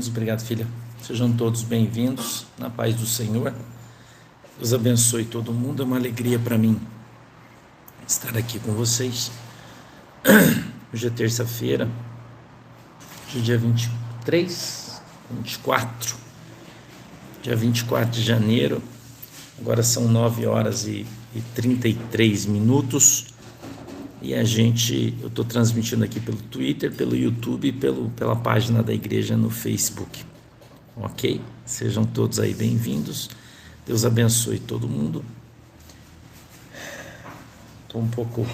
bem-vindos. Obrigado, filha. Sejam todos bem-vindos, na paz do Senhor. Deus abençoe todo mundo. É uma alegria para mim estar aqui com vocês. Hoje é terça-feira, hoje é dia 24, dia 24 de janeiro. Agora são 9 horas e 33 minutos. E eu estou transmitindo aqui pelo Twitter, pelo YouTube e pela página da igreja no Facebook. Ok? Sejam todos aí bem-vindos. Deus abençoe todo mundo. Estou um pouco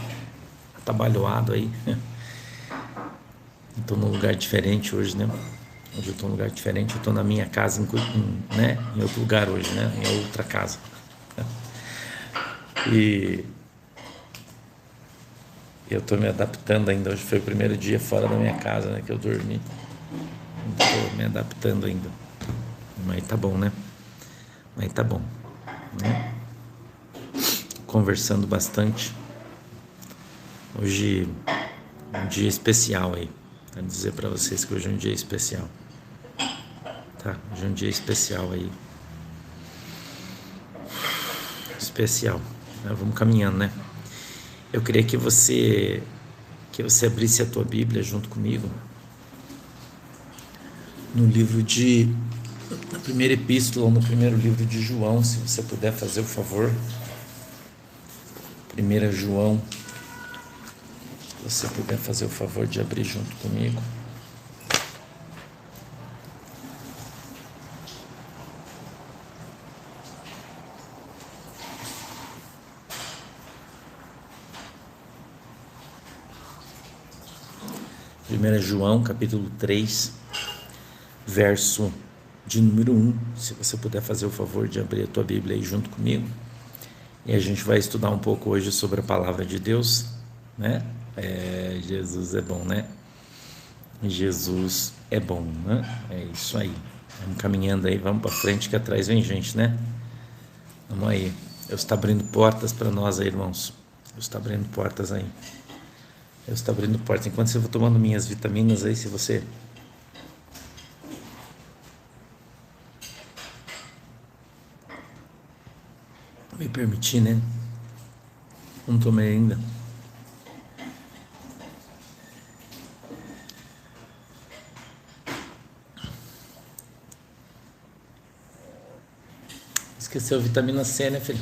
atabalhoado aí. Estou num lugar diferente hoje, né? Hoje eu estou num lugar diferente. Eu estou na minha casa, em outro lugar hoje, né? Em outra casa. E eu estou me adaptando ainda. Hoje foi o primeiro dia fora da minha casa, né, que eu dormi. Estou me adaptando ainda. Mas tá bom, né? Né? Conversando bastante. Hoje é um dia especial aí. Quero dizer para vocês que hoje é um dia especial. Tá? Hoje é um dia especial aí. Especial. Vamos caminhando, né? Eu queria que você abrisse a tua Bíblia junto comigo na primeira epístola, ou no primeiro livro de João, se você puder fazer o favor. 1 João, se você puder fazer o favor de abrir junto comigo. João, capítulo 3, verso de número 1, se você puder fazer o favor de abrir a tua Bíblia aí junto comigo. E a gente vai estudar um pouco hoje sobre a palavra de Deus, né? Jesus é bom, né? Jesus é bom, né? É isso aí. Vamos caminhando aí, vamos para frente que atrás vem gente, né? Vamos aí. Deus está abrindo portas para nós aí, irmãos. Deus está abrindo portas aí. Deus está abrindo portas. Enquanto eu vou tomando minhas vitaminas aí, se você me permitir, né? Não tomei ainda. Esqueceu a vitamina C, né, filho?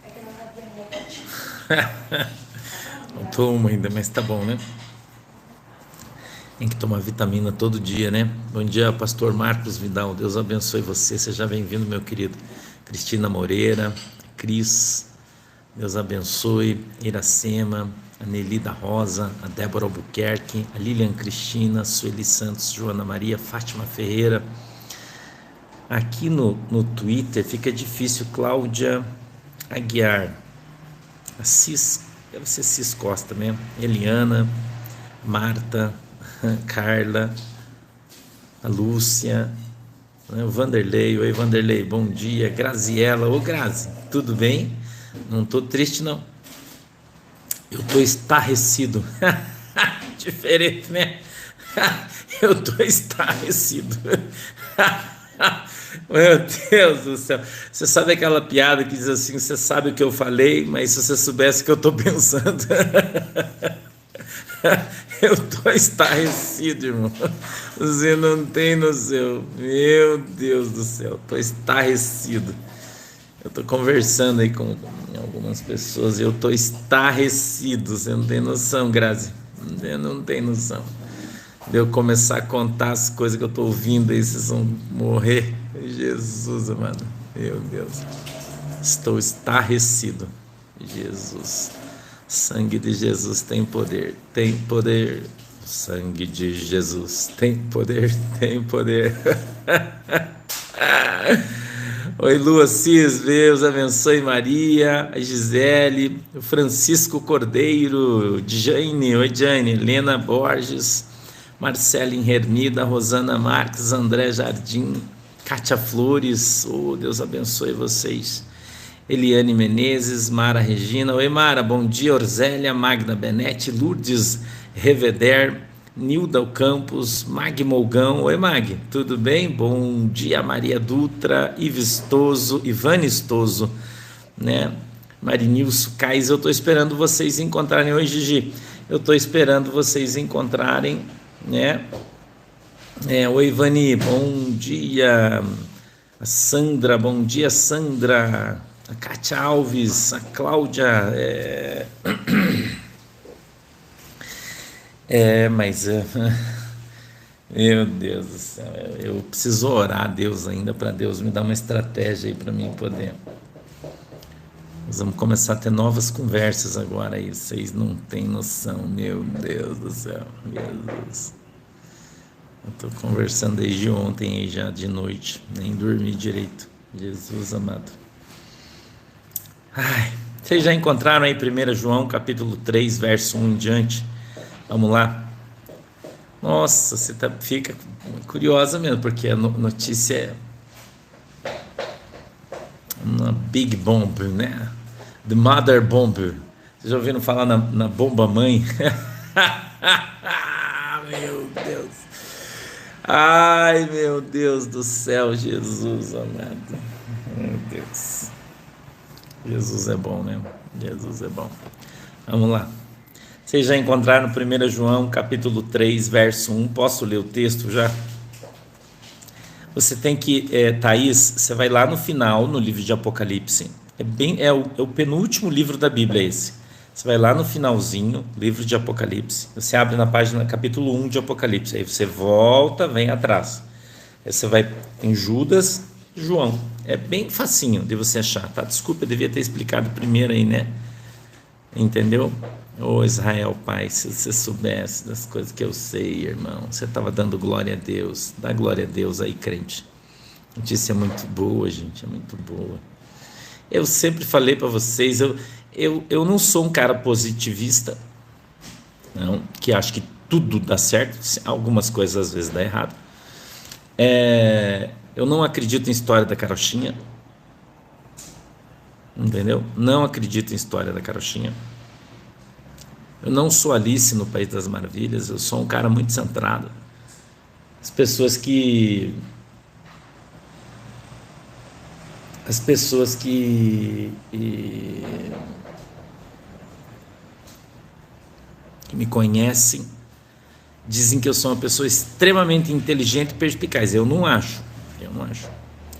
É que eu não sabia. Não tomo ainda, mas tá bom, né? Tem que tomar vitamina todo dia, né? Bom dia, pastor Marcos Vidal. Deus abençoe você. Seja bem-vindo, meu querido. Cristina Moreira, Cris, Deus abençoe. Iracema, a Nelida Rosa, a Débora Albuquerque, a Lilian Cristina, Sueli Santos, Joana Maria, Fátima Ferreira. Aqui no Twitter fica difícil. Cláudia Aguiar, a Cis, deve ser Cis Costa mesmo, Eliana, Marta, Carla, a Lúcia, né? O Vanderlei. Oi, Vanderlei, bom dia. Graziela, ô Grazi, tudo bem? Não estou triste, não. Eu estou estarrecido. Diferente, né? Eu estou estarrecido. Meu Deus do céu. Você sabe aquela piada que diz assim: você sabe o que eu falei, mas se você soubesse o que eu estou pensando. Eu estou estarrecido, irmão. Você não tem noção. Meu Deus do céu, estou estarrecido. Eu estou conversando aí com algumas pessoas e eu estou estarrecido. Você não tem noção, Grazi. Você não tem noção. De eu começar a contar as coisas que eu estou ouvindo aí, vocês vão morrer. Jesus, amado. Meu Deus. Estou estarrecido. Jesus. Sangue de Jesus tem poder. Tem poder. Sangue de Jesus tem poder. Tem poder. Oi, Lu Assis, Deus abençoe Maria, a Gisele, o Francisco Cordeiro, Jane, oi Jane, Helena Borges, Marcela Hermida, Rosana Marques, André Jardim, Kátia Flores, oh, Deus abençoe vocês. Eliane Menezes, Mara Regina, oi Mara, bom dia. Orzélia, Magda Benetti, Lourdes Reveder, Nilda Campos, Mag Molgão. Oi, Mag, tudo bem? Bom dia, Maria Dutra, Ivistoso, Ivanistoso, né? Marinilson Cais, eu estou esperando vocês encontrarem. Oi, Gigi, eu estou esperando vocês encontrarem, né? Oi, Ivani, bom dia. A Sandra, bom dia, Sandra. A Kátia Alves, a Cláudia. Meu Deus do céu, eu preciso orar a Deus ainda, para Deus me dar uma estratégia aí para mim poder. Nós vamos começar a ter novas conversas agora aí, vocês não têm noção, meu Deus do céu, Jesus. Eu estou conversando desde ontem aí já de noite, nem dormi direito, Jesus amado. Ai, vocês já encontraram aí 1 João capítulo 3, verso 1 em diante? Vamos lá. Nossa, você fica curiosa mesmo, porque a notícia é uma big bomb, né? The mother bomb. Vocês já ouviram falar na bomba mãe? Meu Deus. Ai, meu Deus do céu, Jesus amado. Meu Deus. Jesus é bom, né? Jesus é bom. Vamos lá. Vocês já encontraram 1 João capítulo 3, verso 1. Posso ler o texto já? Você tem que, Thaís, você vai lá no final, no livro de Apocalipse. É o penúltimo livro da Bíblia esse. Você vai lá no finalzinho, livro de Apocalipse. Você abre na página capítulo 1 de Apocalipse. Aí você volta, vem atrás. Aí você vai em Judas, João. É bem facinho de você achar, tá? Desculpa, eu devia ter explicado primeiro aí, né? Entendeu? Ô Israel, Pai, se você soubesse das coisas que eu sei, irmão, você estava dando glória a Deus. Dá glória a Deus aí, crente. A notícia é muito boa, gente, é muito boa. Eu sempre falei para vocês, eu não sou um cara positivista, não, que acho que tudo dá certo, algumas coisas às vezes dá errado. Eu não acredito em história da carochinha, entendeu? Não acredito em história da carochinha. Eu não sou Alice no País das Maravilhas, eu sou um cara muito centrado. As pessoas que me conhecem dizem que eu sou uma pessoa extremamente inteligente e perspicaz. Eu não acho.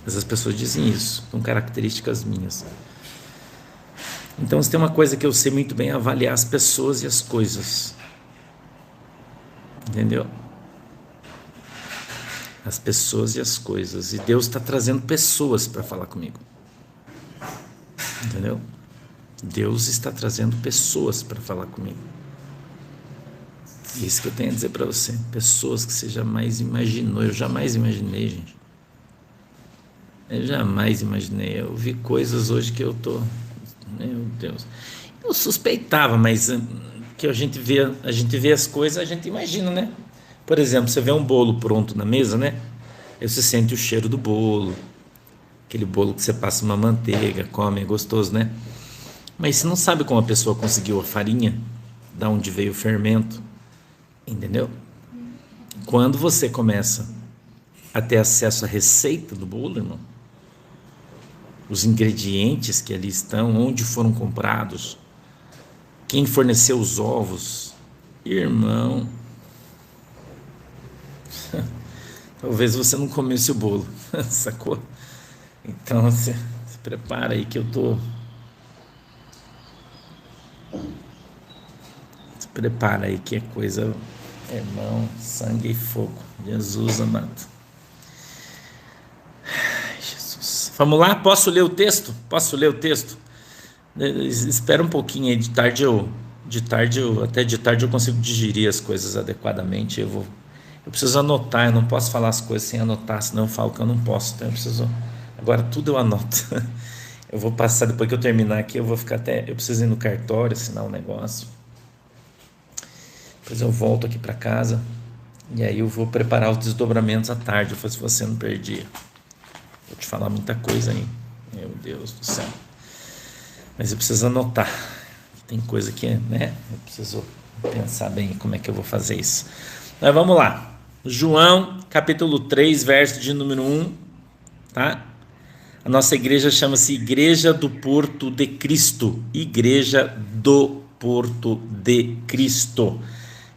Mas as pessoas dizem isso, são características minhas. Então, se tem uma coisa que eu sei muito bem, é avaliar as pessoas e as coisas. Entendeu? As pessoas e as coisas. E Deus está trazendo pessoas para falar comigo. Entendeu? Deus está trazendo pessoas para falar comigo. Isso que eu tenho a dizer para você. Pessoas que você jamais imaginou. Eu jamais imaginei, gente. Eu jamais imaginei. Eu vi coisas hoje que eu tô... Meu Deus. Eu suspeitava, mas que a gente vê as coisas, a gente imagina, né? Por exemplo, você vê um bolo pronto na mesa, né? Aí você sente o cheiro do bolo. Aquele bolo que você passa uma manteiga, come, é gostoso, né? Mas você não sabe como a pessoa conseguiu a farinha, da onde veio o fermento. Entendeu? Quando você começa a ter acesso à receita do bolo, irmão, os ingredientes que ali estão, onde foram comprados, quem forneceu os ovos, irmão, talvez você não comesse o bolo, sacou? Então se prepara aí que eu tô... Se prepara aí que é coisa, irmão, sangue e fogo, Jesus amado. Vamos lá? Posso ler o texto? Espera um pouquinho aí, até de tarde eu consigo digerir as coisas adequadamente. Eu preciso anotar, eu não posso falar as coisas sem anotar, senão eu falo que eu não posso. Então agora tudo eu anoto. Eu vou passar, depois que eu terminar aqui, eu preciso ir no cartório, assinar um negócio. Depois eu volto aqui para casa e aí eu vou preparar os desdobramentos à tarde, se você não perdia. Vou te falar muita coisa aí, meu Deus do céu. Mas eu preciso anotar. Tem coisa que, né? Eu preciso pensar bem como é que eu vou fazer isso. Mas vamos lá. João, capítulo 3, verso de número 1, tá? A nossa igreja chama-se Igreja do Porto de Cristo. Igreja do Porto de Cristo.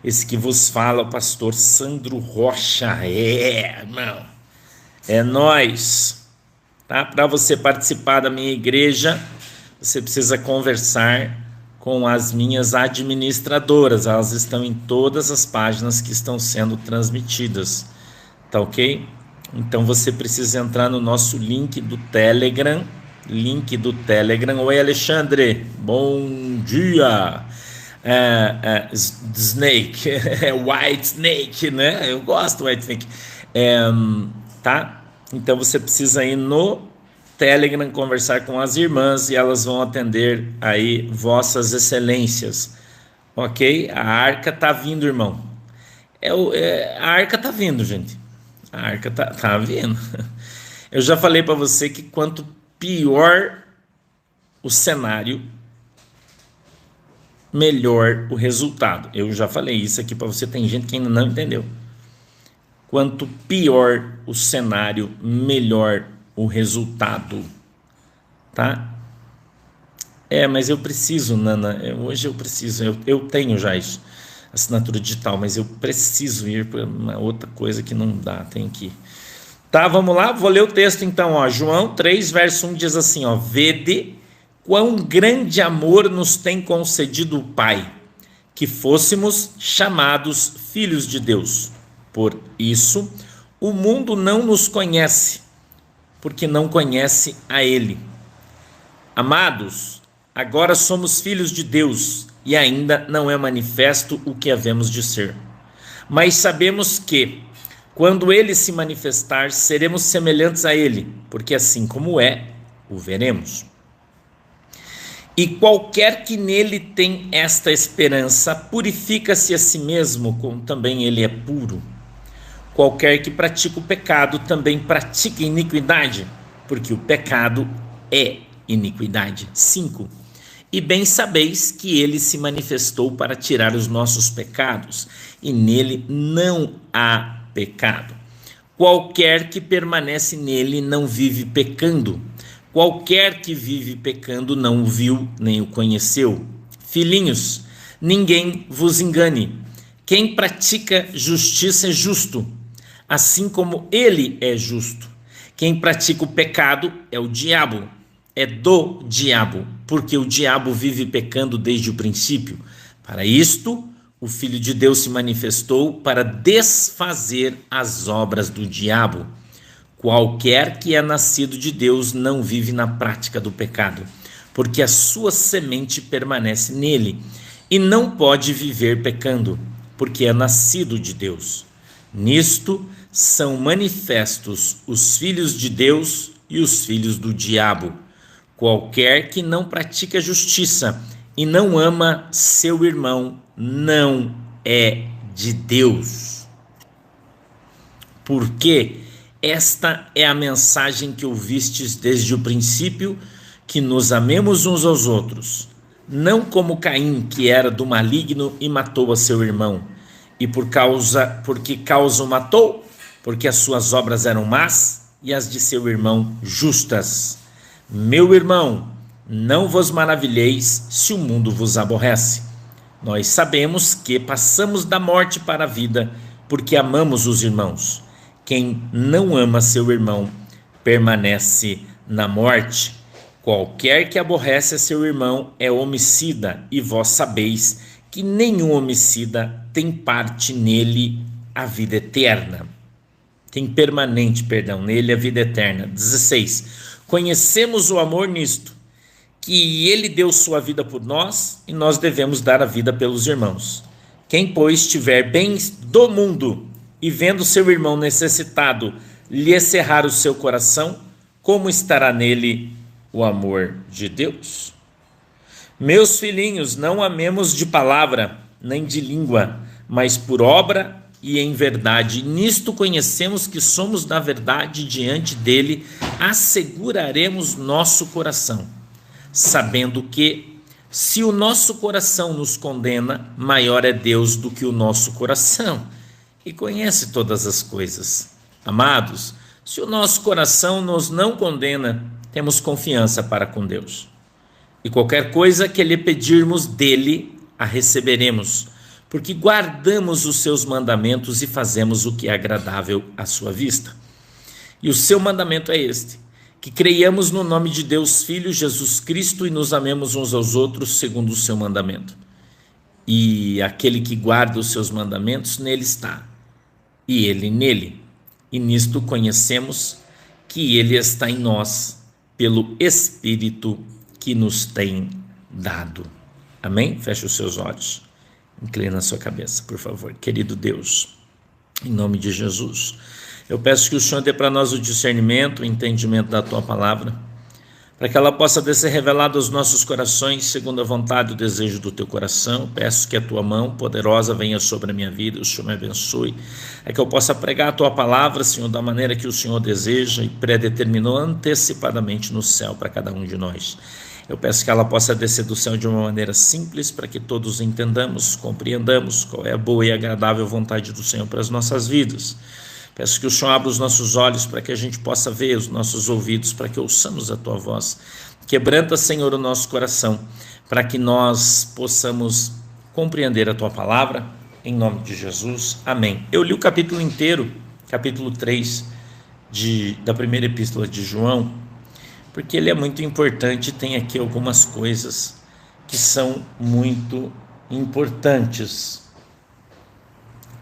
Esse que vos fala, o pastor Sandro Rocha. Irmão. É nós. Tá? Para você participar da minha igreja, você precisa conversar com as minhas administradoras. Elas estão em todas as páginas que estão sendo transmitidas. Tá ok? Então você precisa entrar no nosso link do Telegram. Oi, Alexandre. Bom dia. Snake. White Snake, né? Eu gosto do White Snake. Tá? Então você precisa ir no Telegram conversar com as irmãs e elas vão atender aí vossas excelências. Ok? A arca tá vindo, irmão. A arca tá vindo, gente. A arca tá vindo. Eu já falei para você que quanto pior o cenário, melhor o resultado. Eu já falei isso aqui para você, tem gente que ainda não entendeu. Quanto pior o cenário, melhor o resultado. Tá? Mas eu preciso, Nana, hoje eu preciso, eu tenho já isso. Assinatura digital, mas eu preciso ir para uma outra coisa que não dá, tem que ir. Tá, vamos lá, vou ler o texto então, ó. João 3, verso 1 diz assim, ó: Vede quão grande amor nos tem concedido o Pai, que fôssemos chamados filhos de Deus. Por isso, o mundo não nos conhece, porque não conhece a Ele. Amados, agora somos filhos de Deus, e ainda não é manifesto o que havemos de ser. Mas sabemos que, quando Ele se manifestar, seremos semelhantes a Ele, porque assim como é, o veremos. E qualquer que nele tem esta esperança, purifica-se a si mesmo, como também ele é puro. Qualquer que pratica o pecado, também pratica iniquidade, porque o pecado é iniquidade. 5. E bem sabeis que ele se manifestou para tirar os nossos pecados, e nele não há pecado. Qualquer que permanece nele não vive pecando. Qualquer que vive pecando não o viu nem o conheceu. Filhinhos, ninguém vos engane. Quem pratica justiça é justo, assim como ele é justo. Quem pratica o pecado é o diabo. É do diabo, porque o diabo vive pecando desde o princípio. Para isto, o Filho de Deus se manifestou para desfazer as obras do diabo. Qualquer que é nascido de Deus não vive na prática do pecado, porque a sua semente permanece nele, e não pode viver pecando, porque é nascido de Deus. Nisto são manifestos os filhos de Deus e os filhos do diabo. Qualquer que não pratica justiça e não ama seu irmão não é de Deus. Porque esta é a mensagem que ouvistes desde o princípio, que nos amemos uns aos outros, não como Caim, que era do maligno e matou a seu irmão. E por que causa o matou? Porque as suas obras eram más e as de seu irmão justas. Meu irmão, não vos maravilheis se o mundo vos aborrece. Nós sabemos que passamos da morte para a vida, porque amamos os irmãos. Quem não ama seu irmão permanece na morte. Qualquer que aborrece a seu irmão é homicida, e vós sabeis que nenhum homicida tem parte nele a vida eterna. Tem permanente, nele a vida eterna. 16. Conhecemos o amor nisto, que ele deu sua vida por nós, e nós devemos dar a vida pelos irmãos. Quem, pois, tiver bens do mundo, e vendo seu irmão necessitado, lhe cerrar o seu coração, como estará nele o amor de Deus? Meus filhinhos, não amemos de palavra, nem de língua, mas por obra e em verdade. Nisto conhecemos que somos da verdade, diante dele asseguraremos nosso coração, sabendo que, se o nosso coração nos condena, maior é Deus do que o nosso coração, e conhece todas as coisas. Amados, se o nosso coração nos não condena, temos confiança para com Deus. E qualquer coisa que lhe pedirmos dele, a receberemos, porque guardamos os seus mandamentos e fazemos o que é agradável à sua vista. E o seu mandamento é este: que creiamos no nome de Deus Filho, Jesus Cristo, e nos amemos uns aos outros segundo o seu mandamento. E aquele que guarda os seus mandamentos, nele está, e ele nele. E nisto conhecemos que ele está em nós, pelo Espírito que nos tem dado. Amém? Feche os seus olhos. Inclina a sua cabeça, por favor. Querido Deus, em nome de Jesus, eu peço que o Senhor dê para nós o discernimento, o entendimento da Tua Palavra, para que ela possa ser revelada aos nossos corações, segundo a vontade e o desejo do Teu coração. Peço que a Tua mão poderosa venha sobre a minha vida, o Senhor me abençoe, é que eu possa pregar a Tua Palavra, Senhor, da maneira que o Senhor deseja e predeterminou antecipadamente no céu para cada um de nós. Eu peço que ela possa descer do céu de uma maneira simples, para que todos entendamos, compreendamos qual é a boa e agradável vontade do Senhor para as nossas vidas. Peço que o Senhor abra os nossos olhos para que a gente possa ver, os nossos ouvidos para que ouçamos a Tua voz. Quebranta, Senhor, o nosso coração, para que nós possamos compreender a Tua Palavra, em nome de Jesus. Amém. Eu li o capítulo inteiro, capítulo 3 da primeira epístola de João, porque ele é muito importante. Tem aqui algumas coisas que são muito importantes.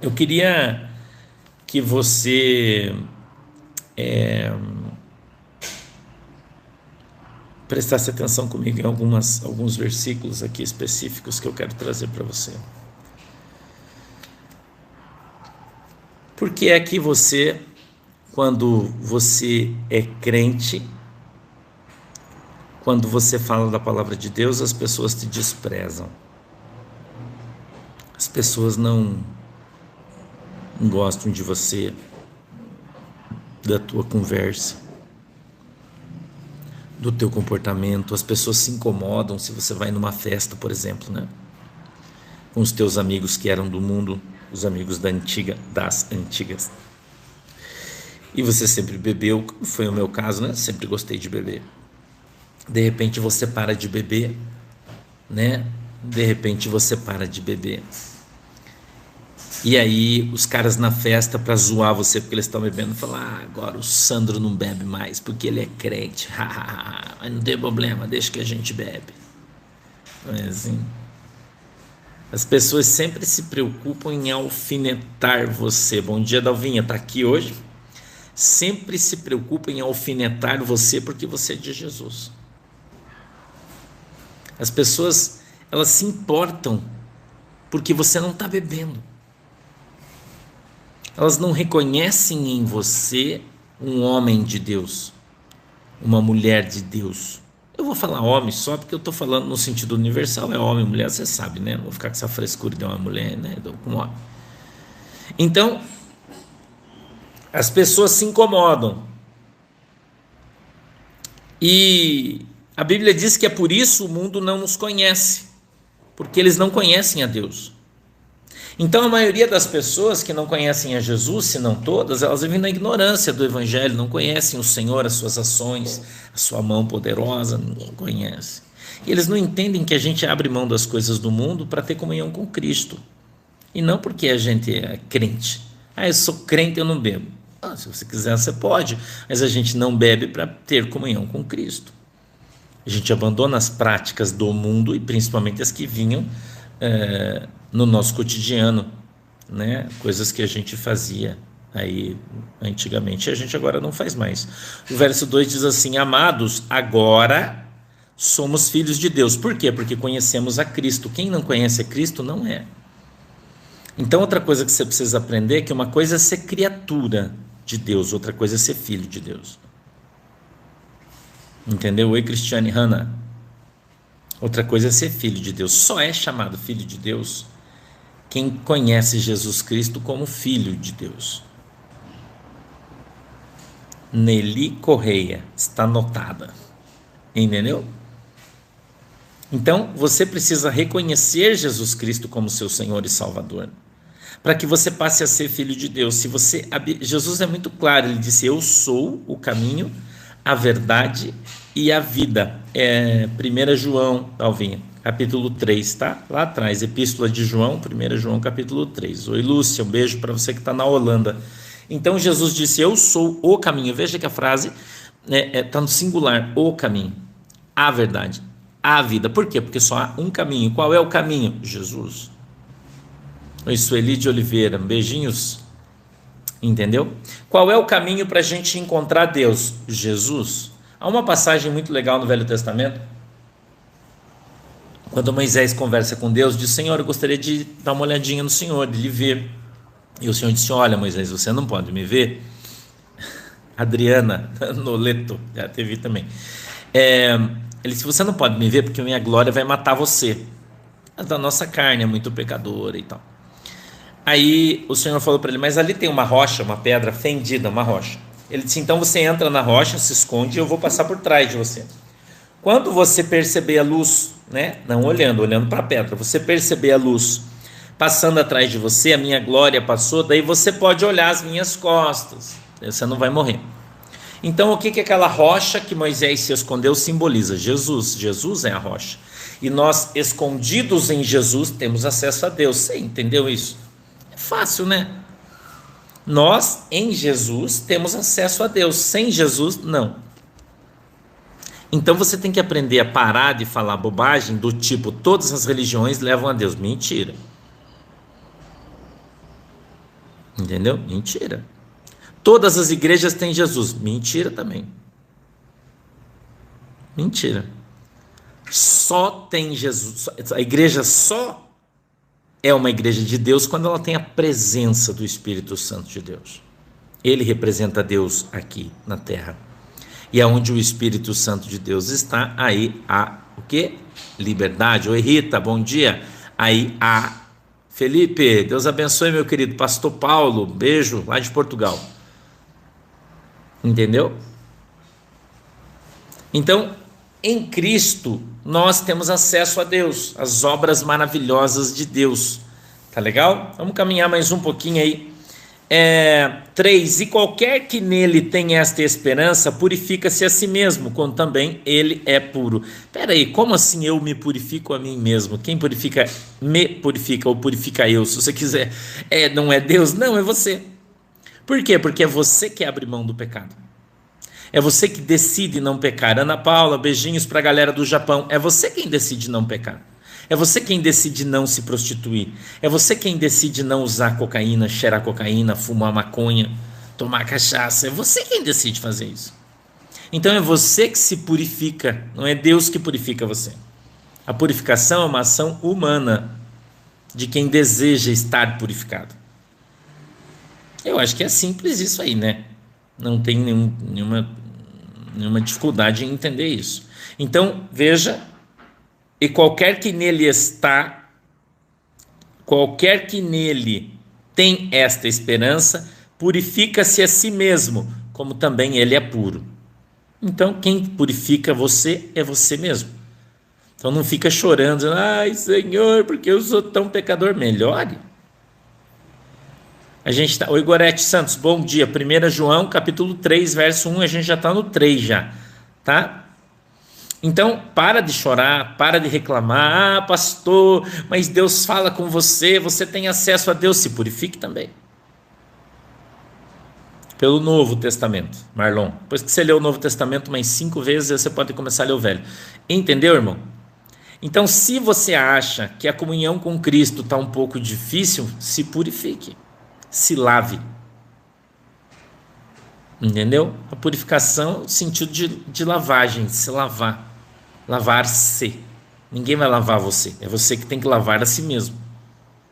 Eu queria que você prestasse atenção comigo em alguns versículos aqui específicos que eu quero trazer para você. Por que é que você, quando você é crente, quando você fala da palavra de Deus, as pessoas te desprezam? As pessoas não gostam de você, da tua conversa, do teu comportamento. As pessoas se incomodam se você vai numa festa, por exemplo, né? Com os teus amigos que eram do mundo, os amigos das antigas. E você sempre bebeu, como foi o meu caso, né? Sempre gostei de beber. De repente você para de beber, né? De repente você para de beber. E aí os caras na festa, para zoar você porque eles estão bebendo, falam: agora o Sandro não bebe mais porque ele é crente. Mas não tem problema, deixa que a gente bebe. Não é assim? As pessoas sempre se preocupam em alfinetar você. Bom dia, Dalvinha, está aqui hoje? Sempre se preocupam em alfinetar você porque você é de Jesus. As pessoas, elas se importam porque você não está bebendo. Elas não reconhecem em você um homem de Deus, uma mulher de Deus. Eu vou falar homem só porque eu estou falando no sentido universal, é homem, mulher, você sabe, né? Não vou ficar com essa frescura de uma mulher, né? Com um homem. Então, as pessoas se incomodam. E a Bíblia diz que é por isso o mundo não nos conhece, porque eles não conhecem a Deus. Então a maioria das pessoas que não conhecem a Jesus, se não todas, elas vivem na ignorância do Evangelho, não conhecem o Senhor, as suas ações, a sua mão poderosa, ninguém conhece. E eles não entendem que a gente abre mão das coisas do mundo para ter comunhão com Cristo. E não porque a gente é crente. Eu sou crente, eu não bebo. Se você quiser, você pode, mas a gente não bebe para ter comunhão com Cristo. A gente abandona as práticas do mundo, e principalmente as que vinham no nosso cotidiano, né? Coisas que a gente fazia aí antigamente, a gente agora não faz mais. O verso 2 diz assim: amados, agora somos filhos de Deus. Por quê? Porque conhecemos a Cristo. Quem não conhece a Cristo não é. Então outra coisa que você precisa aprender é que uma coisa é ser criatura de Deus, outra coisa é ser filho de Deus. Entendeu? Oi, Cristiane Hanna. Outra coisa é ser filho de Deus. Só é chamado filho de Deus quem conhece Jesus Cristo como filho de Deus. Nelly Correia, está anotada. Entendeu? Então, você precisa reconhecer Jesus Cristo como seu Senhor e Salvador. para que você passe a ser filho de Deus. Jesus é muito claro, ele disse: eu sou o caminho, a verdade e a vida. 1 João, Alvinha, capítulo 3, tá? Lá atrás, Epístola de João, 1 João, capítulo 3. Oi, Lúcia, um beijo para você que está na Holanda. Então, Jesus disse: eu sou o caminho. Veja que a frase está no singular: o caminho, a verdade, a vida. Por quê? Porque só há um caminho. Qual é o caminho? Jesus. Oi, Sueli de Oliveira, beijinhos. Entendeu? Qual é o caminho para a gente encontrar Deus? Jesus. Há uma passagem muito legal no Velho Testamento, quando Moisés conversa com Deus, diz: Senhor, eu gostaria de dar uma olhadinha no Senhor, de lhe ver. E o Senhor disse: olha, Moisés, você não pode me ver. Adriana Noleto, já teve também. Ele disse: você não pode me ver porque minha glória vai matar você. A da nossa carne é muito pecadora e tal. Aí o Senhor falou para ele: mas ali tem uma rocha, uma pedra fendida, uma rocha. Ele disse: então você entra na rocha, se esconde e eu vou passar por trás de você. Quando você perceber a luz, não olhando para a pedra, você perceber a luz passando atrás de você, a minha glória passou, daí você pode olhar as minhas costas, você não vai morrer. Então o que aquela rocha que Moisés se escondeu simboliza? Jesus. Jesus é a rocha. E nós, escondidos em Jesus, temos acesso a Deus. Você entendeu isso? É fácil, né? Nós, em Jesus, temos acesso a Deus. Sem Jesus, não. Então você tem que aprender a parar de falar bobagem do tipo: todas as religiões levam a Deus. Mentira. Entendeu? Mentira. Todas as igrejas têm Jesus. Mentira também. Mentira. Só tem Jesus. A igreja só é uma igreja de Deus quando ela tem a presença do Espírito Santo de Deus. Ele representa Deus aqui na terra. E aonde o Espírito Santo de Deus está, aí há o quê? Liberdade. Oi, Rita, bom dia. Aí há Felipe, Deus abençoe, meu querido. Pastor Paulo, beijo lá de Portugal. Entendeu? Então, em Cristo, nós temos acesso a Deus, as obras maravilhosas de Deus. Tá legal? Vamos caminhar mais um pouquinho aí. 3. E qualquer que nele tem esta esperança, purifica-se a si mesmo, quando também ele é puro. Espera aí, como assim eu me purifico a mim mesmo? Quem purifica, me purifica ou purifica eu? Se você quiser, não é Deus? Não, é você. Por quê? Porque é você que abre mão do pecado. É você que decide não pecar. Ana Paula, beijinhos para a galera do Japão. É você quem decide não pecar. É você quem decide não se prostituir. É você quem decide não usar cocaína, cheirar cocaína, fumar maconha, tomar cachaça. É você quem decide fazer isso. Então é você que se purifica, não é Deus que purifica você. A purificação é uma ação humana de quem deseja estar purificado. Eu acho que é simples isso aí, né? Não tem nenhuma dificuldade em entender isso. Então, veja: e qualquer que nele está, qualquer que nele tem esta esperança, purifica-se a si mesmo, como também ele é puro. Então, quem purifica você é você mesmo. Então não fica chorando: ai, Senhor, porque eu sou tão pecador. Melhore. A gente está. Oi, Gorete Santos, bom dia. 1 João, capítulo 3, verso 1, a gente já está no 3 já, tá? Então, para de chorar, para de reclamar: ah, pastor, mas Deus fala com você, você tem acesso a Deus. Se purifique também. Pelo Novo Testamento, Marlon. Depois que você lê o Novo Testamento mais 5 vezes, você pode começar a ler o Velho. Entendeu, irmão? Então, se você acha que a comunhão com Cristo está um pouco difícil, se purifique. Se lave. Entendeu? A purificação, no sentido de lavagem, se lavar. Lavar-se. Ninguém vai lavar você. É você que tem que lavar a si mesmo.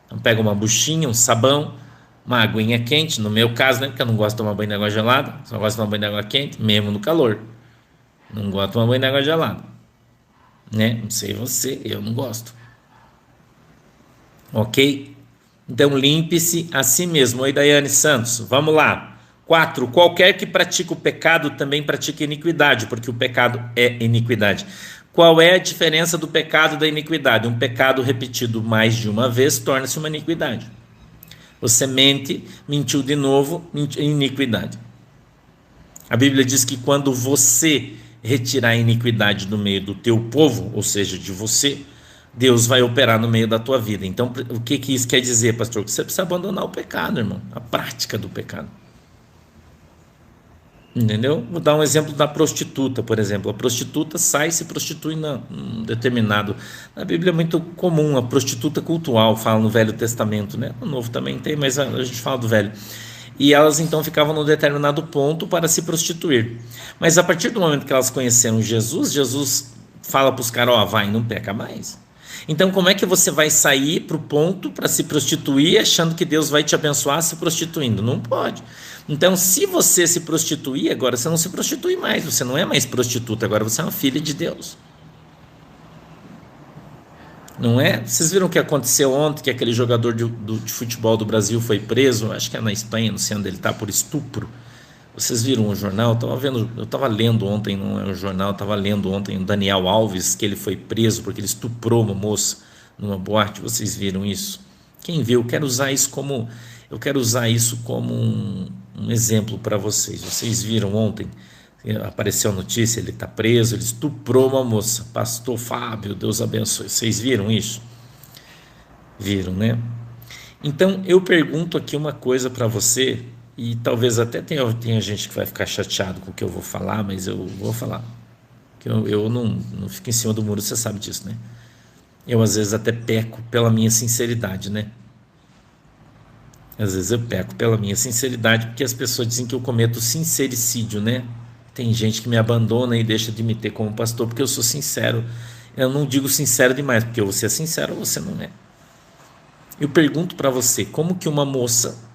Então pega uma buchinha, um sabão, uma aguinha quente. No meu caso, né? Porque eu não gosto de tomar banho de água gelada. Só gosto de tomar banho de água quente, mesmo no calor. Não gosto de tomar banho de água gelada. Não sei você, eu não gosto. Ok? Então limpe-se a si mesmo. Oi, Daiane Santos. Vamos lá. 4. Qualquer que pratica o pecado também pratica iniquidade, porque o pecado é iniquidade. Qual é a diferença do pecado e da iniquidade? Um pecado repetido mais de uma vez torna-se uma iniquidade. Você mente, mentiu de novo, iniquidade. A Bíblia diz que quando você retirar a iniquidade do meio do teu povo, ou seja, de você, Deus vai operar no meio da tua vida. Então, o que isso quer dizer, pastor? Que você precisa abandonar o pecado, irmão, a prática do pecado. Entendeu? Vou dar um exemplo da prostituta, por exemplo. A prostituta sai e se prostitui num determinado. Na Bíblia é muito comum a prostituta cultual, fala no Velho Testamento, né? No Novo também tem, mas a gente fala do Velho. E elas então ficavam num determinado ponto para se prostituir. Mas a partir do momento que elas conheceram Jesus, Jesus fala para os caras: ó, vai, não peca mais. Então, como é que você vai sair para o ponto para se prostituir achando que Deus vai te abençoar se prostituindo? Não pode. Então, se você se prostituir, agora você não se prostitui mais, você não é mais prostituta, agora você é uma filha de Deus. Não é? Vocês viram o que aconteceu ontem, que aquele jogador de futebol do Brasil foi preso, acho que é na Espanha, não sei onde ele está, por estupro. Vocês viram o jornal? Eu estava lendo ontem, não é um jornal, estava lendo ontem o Daniel Alves, que ele foi preso porque ele estuprou uma moça numa boate. Vocês viram isso? Quem viu? Eu quero usar isso como um exemplo para vocês. Vocês viram ontem? Apareceu a notícia, ele está preso, ele estuprou uma moça. Pastor Fábio, Deus abençoe. Vocês viram isso? Viram, né? Então, eu pergunto aqui uma coisa para você, e talvez até tenha gente que vai ficar chateado com o que eu vou falar, mas eu vou falar. Que eu não fico em cima do muro, você sabe disso, né? Eu, às vezes, até peco pela minha sinceridade, né? Às vezes eu peco pela minha sinceridade, porque as pessoas dizem que eu cometo sincericídio, né? Tem gente que me abandona e deixa de me ter como pastor porque eu sou sincero. Eu não digo sincero demais, porque você é sincero ou você não é. Eu pergunto para você, como que uma moça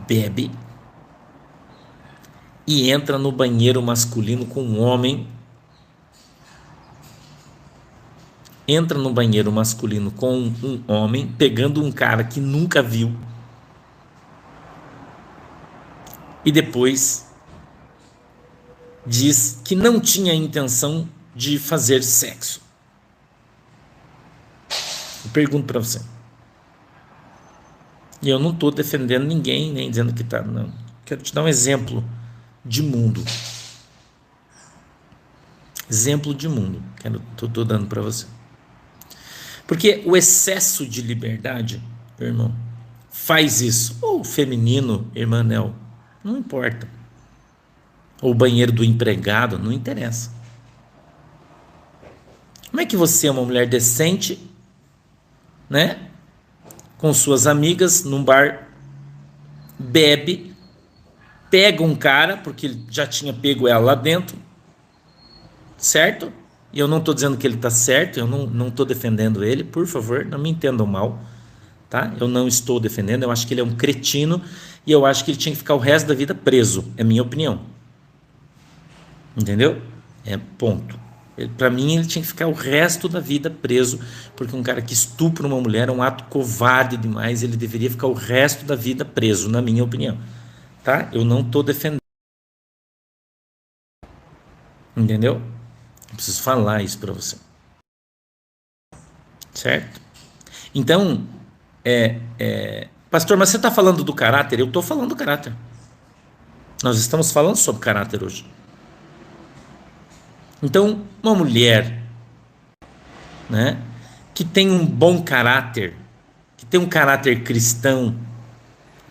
bebe e entra no banheiro masculino com um homem, entra no banheiro masculino com um homem, pegando um cara que nunca viu, e depois diz que não tinha intenção de fazer sexo. Eu pergunto para você. E eu não estou defendendo ninguém, nem dizendo que está, não. Quero te dar um exemplo de mundo. Exemplo de mundo. Estou dando para você. Porque o excesso de liberdade, meu irmão, faz isso. Ou o feminino, irmã Nel, não importa. Ou o banheiro do empregado, não interessa. Como é que você é uma mulher decente, né? Com suas amigas num bar, bebe, pega um cara, porque ele já tinha pego ela lá dentro, certo? E eu não estou dizendo que ele está certo, eu não estou defendendo ele, por favor, não me entendam mal, tá? Eu não estou defendendo, eu acho que ele é um cretino e eu acho que ele tinha que ficar o resto da vida preso, é minha opinião. Entendeu? É ponto. Para mim, ele tinha que ficar o resto da vida preso, porque um cara que estupra uma mulher é um ato covarde demais, ele deveria ficar o resto da vida preso, na minha opinião. Tá? Eu não estou defendendo. Entendeu? Eu preciso falar isso para você. Certo? Então, pastor, mas você está falando do caráter? Eu estou falando do caráter. Nós estamos falando sobre caráter hoje. Então, uma mulher, né, que tem um bom caráter, que tem um caráter cristão,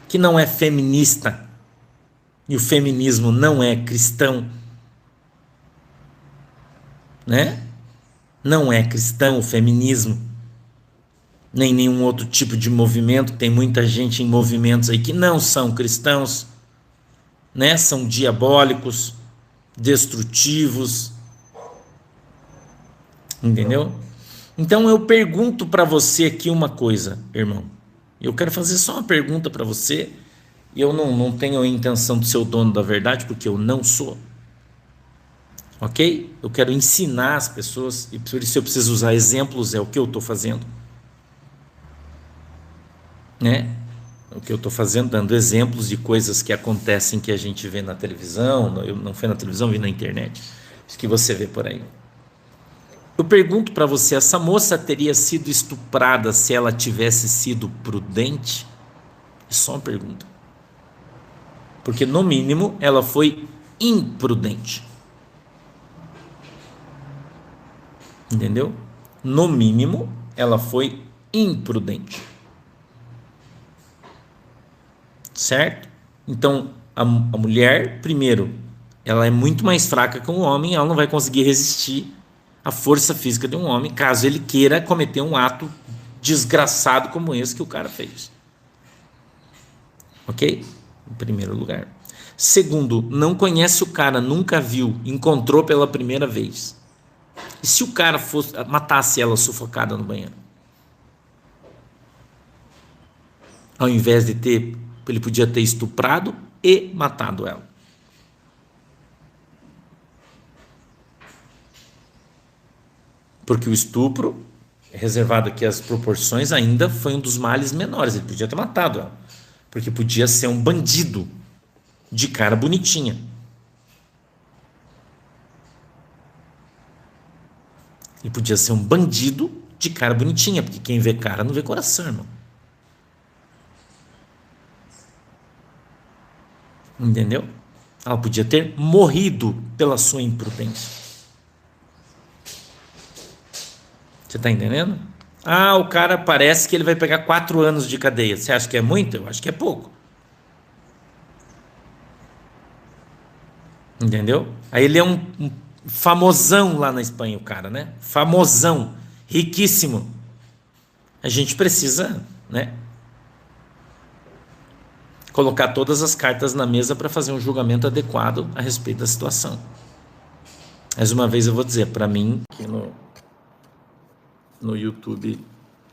que não é feminista, e o feminismo não é cristão, né? Não é cristão o feminismo, nem nenhum outro tipo de movimento. Tem muita gente em movimentos aí que não são cristãos, né? São diabólicos, destrutivos. Entendeu? Então eu pergunto para você aqui uma coisa, irmão. Eu quero fazer só uma pergunta para você. E eu não tenho a intenção de ser o dono da verdade, porque eu não sou. Ok? Eu quero ensinar as pessoas, e por isso eu preciso usar exemplos, é o que eu estou fazendo. Né? O que eu estou fazendo, dando exemplos de coisas que acontecem, que a gente vê na televisão. Eu não foi na televisão, vi na internet. Isso que você vê por aí. Eu pergunto para você, essa moça teria sido estuprada se ela tivesse sido prudente? É só uma pergunta. Porque, no mínimo, ela foi imprudente. Entendeu? No mínimo, ela foi imprudente. Certo? Então, a mulher, primeiro, ela é muito mais fraca que um homem, ela não vai conseguir resistir à força física de um homem, caso ele queira cometer um ato desgraçado como esse que o cara fez. Ok? Em primeiro lugar. Segundo, não conhece o cara, nunca viu, encontrou pela primeira vez. E se o cara matasse ela sufocada no banheiro? Ao invés de ter, ele podia ter estuprado e matado ela. Porque o estupro, reservado aqui às proporções, ainda foi um dos males menores. Ele podia ter matado ela. Porque podia ser um bandido de cara bonitinha. Ele podia ser um bandido de cara bonitinha, porque quem vê cara não vê coração, irmão. Entendeu? Ela podia ter morrido pela sua imprudência. Você está entendendo? Ah, o cara parece que ele vai pegar 4 anos de cadeia. Você acha que é muito? Eu acho que é pouco. Entendeu? Aí ele é um famosão lá na Espanha, o cara, né? Famosão, riquíssimo. A gente precisa, né, colocar todas as cartas na mesa para fazer um julgamento adequado a respeito da situação. Mais uma vez eu vou dizer, para mim, aqui no YouTube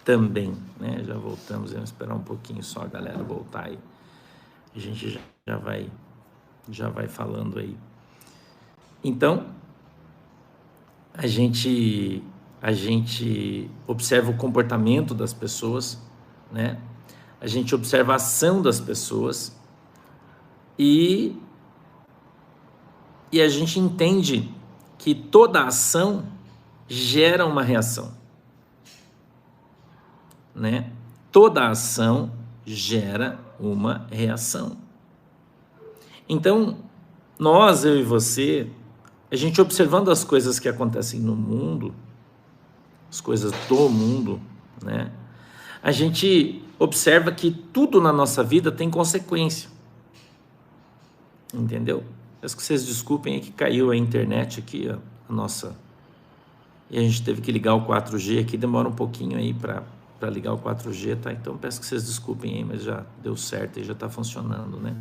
também, né? Já voltamos, vamos esperar um pouquinho só a galera voltar aí. A gente já vai falando aí. Então, a gente observa o comportamento das pessoas, né? A gente observa a ação das pessoas e a gente entende que toda ação gera uma reação, né? Toda ação gera uma reação. Então, eu e você, a gente observando as coisas que acontecem no mundo, as coisas do mundo, né? A gente observa que tudo na nossa vida tem consequência. Entendeu? Peço que vocês desculpem aí que caiu a internet aqui, ó, a nossa. E a gente teve que ligar o 4G aqui, demora um pouquinho aí para ligar o 4G, tá? Então peço que vocês desculpem aí, mas já deu certo e já está funcionando, né?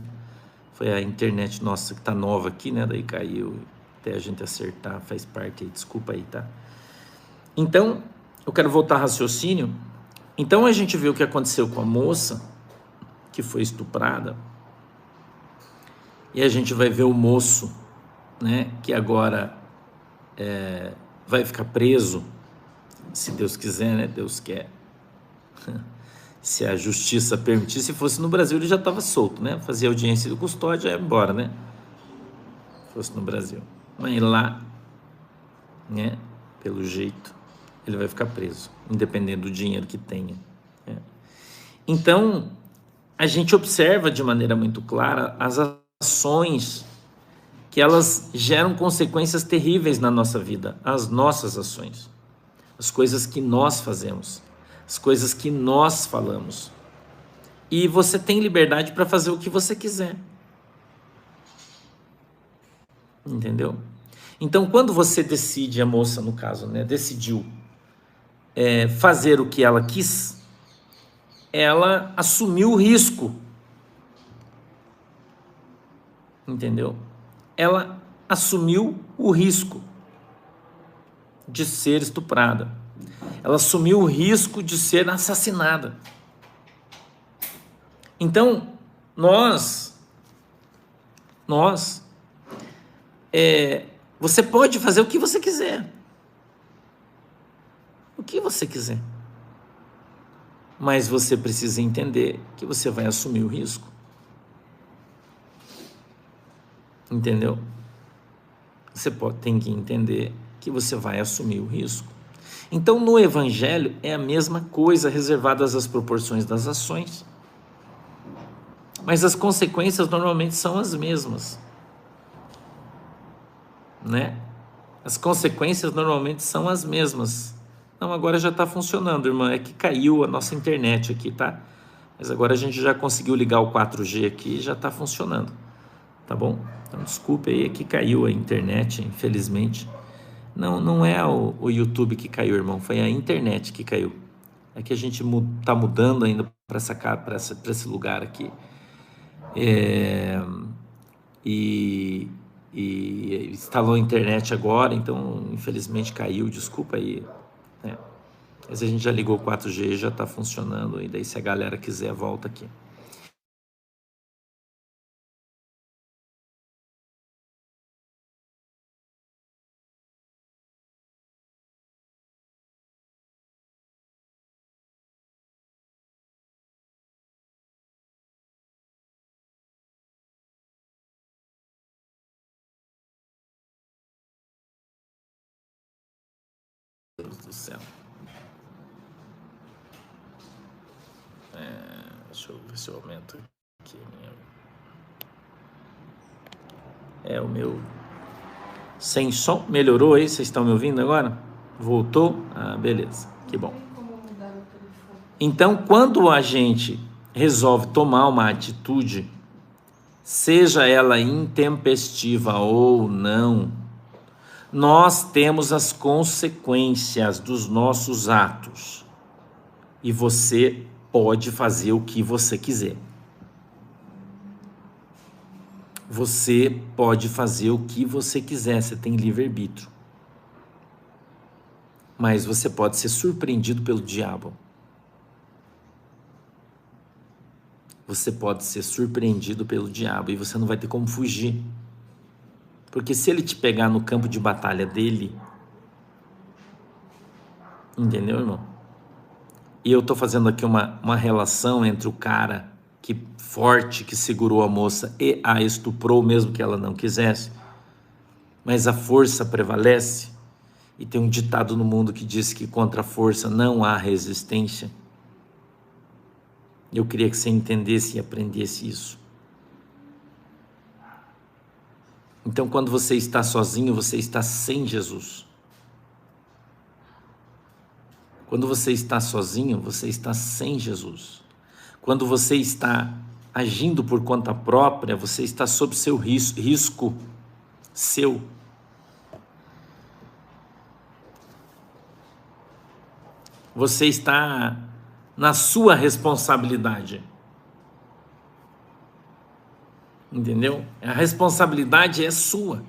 Foi a internet nossa que tá nova aqui, né? Daí caiu, até a gente acertar, faz parte aí, desculpa aí, tá? Então, eu quero voltar ao raciocínio. Então a gente vê o que aconteceu com a moça que foi estuprada, e a gente vai ver o moço, né, que agora vai ficar preso, se Deus quiser, né? Deus quer. Se a justiça permitir, se fosse no Brasil ele já estava solto, né? Fazia audiência de custódia e ia embora, né? Se fosse no Brasil. Mas lá, né, pelo jeito, ele vai ficar preso, independente do dinheiro que tenha, né? Então, a gente observa de maneira muito clara as ações que elas geram consequências terríveis na nossa vida, as nossas ações, as coisas que nós fazemos, as coisas que nós falamos. E você tem liberdade para fazer o que você quiser. Entendeu? Então, quando você decide, a moça no caso, né, decidiu fazer o que ela quis, ela assumiu o risco. Entendeu? Ela assumiu o risco de ser estuprada. Ela assumiu o risco de ser assassinada. Então, você pode fazer o que você quiser. O que você quiser. Mas você precisa entender que você vai assumir o risco. Entendeu? Você tem que entender que você vai assumir o risco. Então, no Evangelho é a mesma coisa, reservadas as proporções das ações, mas as consequências normalmente são as mesmas, né? As consequências normalmente são as mesmas. Não, agora já está funcionando, irmã, é que caiu a nossa internet aqui, tá? Mas agora a gente já conseguiu ligar o 4G aqui e já está funcionando, tá bom? Então, desculpe aí, que caiu a internet, infelizmente. Não é o YouTube que caiu, irmão, foi a internet que caiu. É que a gente está mudando ainda para esse lugar aqui. E instalou a internet agora, então infelizmente caiu, desculpa aí, né? Mas a gente já ligou o 4G, já está funcionando, e daí se a galera quiser, volta aqui. Deus do céu. Deixa eu ver se eu aumento aqui. O meu sem som melhorou aí, vocês estão me ouvindo agora? Voltou? Ah, beleza, que bom. Então, quando a gente resolve tomar uma atitude, seja ela intempestiva ou não, nós temos as consequências dos nossos atos. E você pode fazer o que você quiser. Você pode fazer o que você quiser, você tem livre-arbítrio. Mas você pode ser surpreendido pelo diabo. Você pode ser surpreendido pelo diabo e você não vai ter como fugir. Porque se ele te pegar no campo de batalha dele, entendeu, irmão? E eu tô fazendo aqui uma relação entre o cara forte que segurou a moça e a estuprou, mesmo que ela não quisesse, mas a força prevalece, e tem um ditado no mundo que diz que contra a força não há resistência. Eu queria que você entendesse e aprendesse isso. Então, quando você está sozinho, você está sem Jesus. Quando você está sozinho, você está sem Jesus. Quando você está agindo por conta própria, você está sob seu risco seu. Você está na sua responsabilidade. Entendeu? A responsabilidade é sua.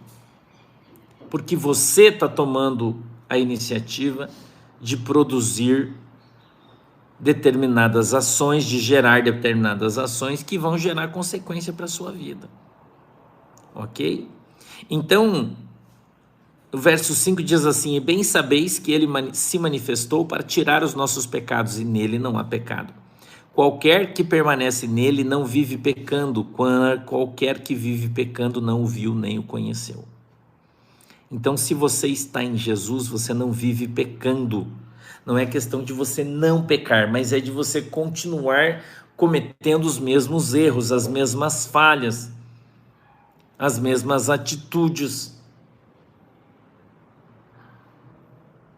Porque você está tomando a iniciativa de produzir determinadas ações, de gerar determinadas ações que vão gerar consequência para a sua vida. Ok? Então, o verso 5 diz assim: e bem sabeis que ele se manifestou para tirar os nossos pecados, e nele não há pecado. Qualquer que permanece nele não vive pecando, qualquer que vive pecando não o viu nem o conheceu. Então, se você está em Jesus, você não vive pecando. Não é questão de você não pecar, mas é de você continuar cometendo os mesmos erros, as mesmas falhas, as mesmas atitudes.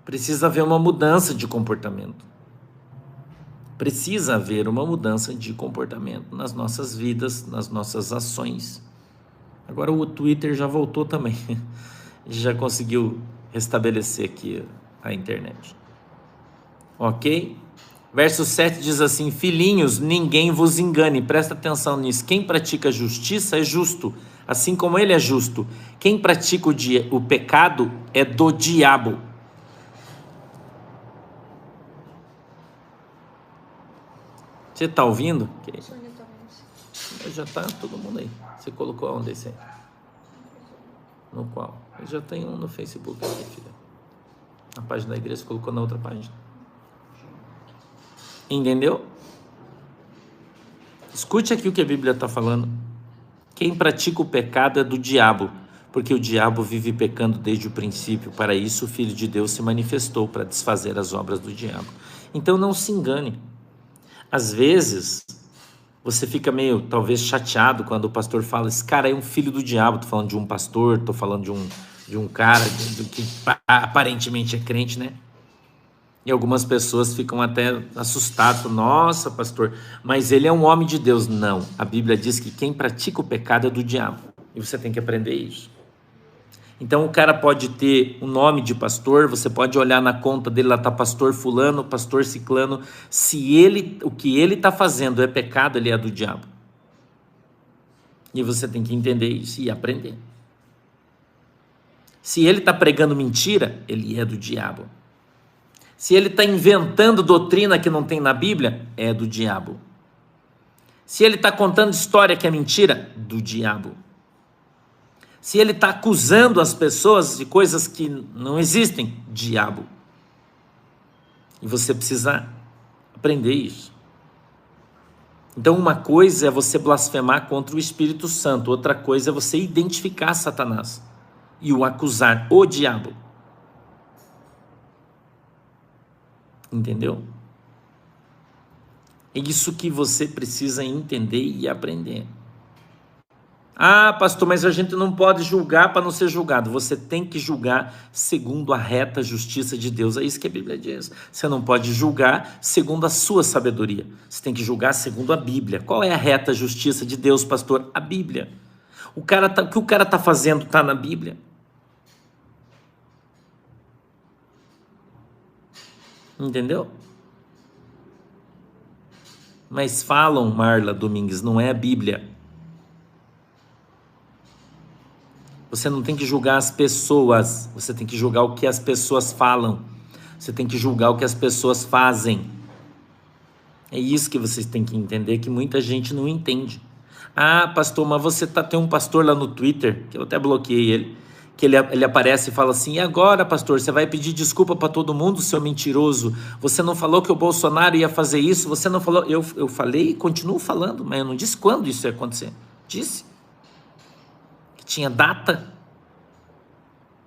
Precisa haver uma mudança de comportamento. Precisa haver uma mudança de comportamento nas nossas vidas, nas nossas ações. Agora o Twitter já voltou também. Já conseguiu restabelecer aqui a internet. Ok? Verso 7 diz assim: filhinhos, ninguém vos engane. Presta atenção nisso. Quem pratica justiça é justo, assim como ele é justo. Quem pratica o pecado é do diabo. Você está ouvindo? Já está todo mundo aí. Você colocou onde esse aí? No qual? Eu já tenho um no Facebook aqui, filha. Na página da igreja, você colocou na outra página. Entendeu? Escute aqui o que a Bíblia está falando. Quem pratica o pecado é do diabo, porque o diabo vive pecando desde o princípio. Para isso o Filho de Deus se manifestou, para desfazer as obras do diabo. Então não se engane. Às vezes você fica meio, talvez, chateado quando o pastor fala, esse cara é um filho do diabo. Estou falando de um pastor, estou falando de um cara que aparentemente é crente, né? E algumas pessoas ficam até assustadas, nossa, pastor, mas ele é um homem de Deus. Não, a Bíblia diz que quem pratica o pecado é do diabo, e você tem que aprender isso. Então o cara pode ter o nome de pastor, você pode olhar na conta dele, lá está pastor fulano, pastor ciclano, se o que ele está fazendo é pecado, ele é do diabo. E você tem que entender isso e aprender. Se ele está pregando mentira, ele é do diabo. Se ele está inventando doutrina que não tem na Bíblia, é do diabo. Se ele está contando história que é mentira, do diabo. Se ele está acusando as pessoas de coisas que não existem, diabo. E você precisa aprender isso. Então uma coisa é você blasfemar contra o Espírito Santo, outra coisa é você identificar Satanás e o acusar, o diabo. Entendeu? É isso que você precisa entender e aprender. Ah, pastor, mas a gente não pode julgar para não ser julgado. Você tem que julgar segundo a reta justiça de Deus. É isso que a Bíblia diz. Você não pode julgar segundo a sua sabedoria. Você tem que julgar segundo a Bíblia. Qual é a reta justiça de Deus, pastor? A Bíblia. O que o cara está fazendo está na Bíblia. Entendeu? Mas falam, Marla Domingues, não é a Bíblia. Você não tem que julgar as pessoas, você tem que julgar o que as pessoas falam. Você tem que julgar o que as pessoas fazem. É isso que vocês têm que entender, que muita gente não entende. Ah, pastor, mas tem um pastor lá no Twitter, que eu até bloqueei ele, que ele aparece e fala assim, e agora, pastor, você vai pedir desculpa para todo mundo, seu mentiroso? Você não falou que o Bolsonaro ia fazer isso? Você não falou? Eu falei e continuo falando, mas eu não disse quando isso ia acontecer. Disse que tinha data.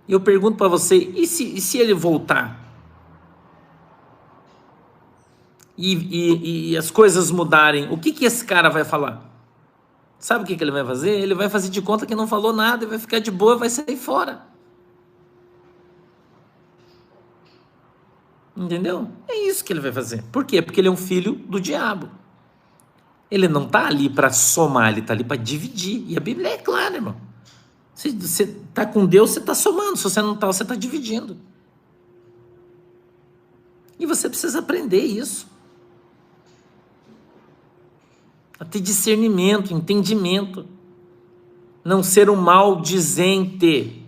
E eu pergunto para você, e se ele voltar? E as coisas mudarem, o que esse cara vai falar? Sabe o que ele vai fazer? Ele vai fazer de conta que não falou nada e vai ficar de boa, vai sair fora. Entendeu? É isso que ele vai fazer. Por quê? Porque ele é um filho do diabo. Ele não está ali para somar, ele está ali para dividir. E a Bíblia é clara, irmão. Se você está com Deus, você está somando. Se você não está, você está dividindo. E você precisa aprender isso. A ter discernimento, entendimento. Não ser um maldizente.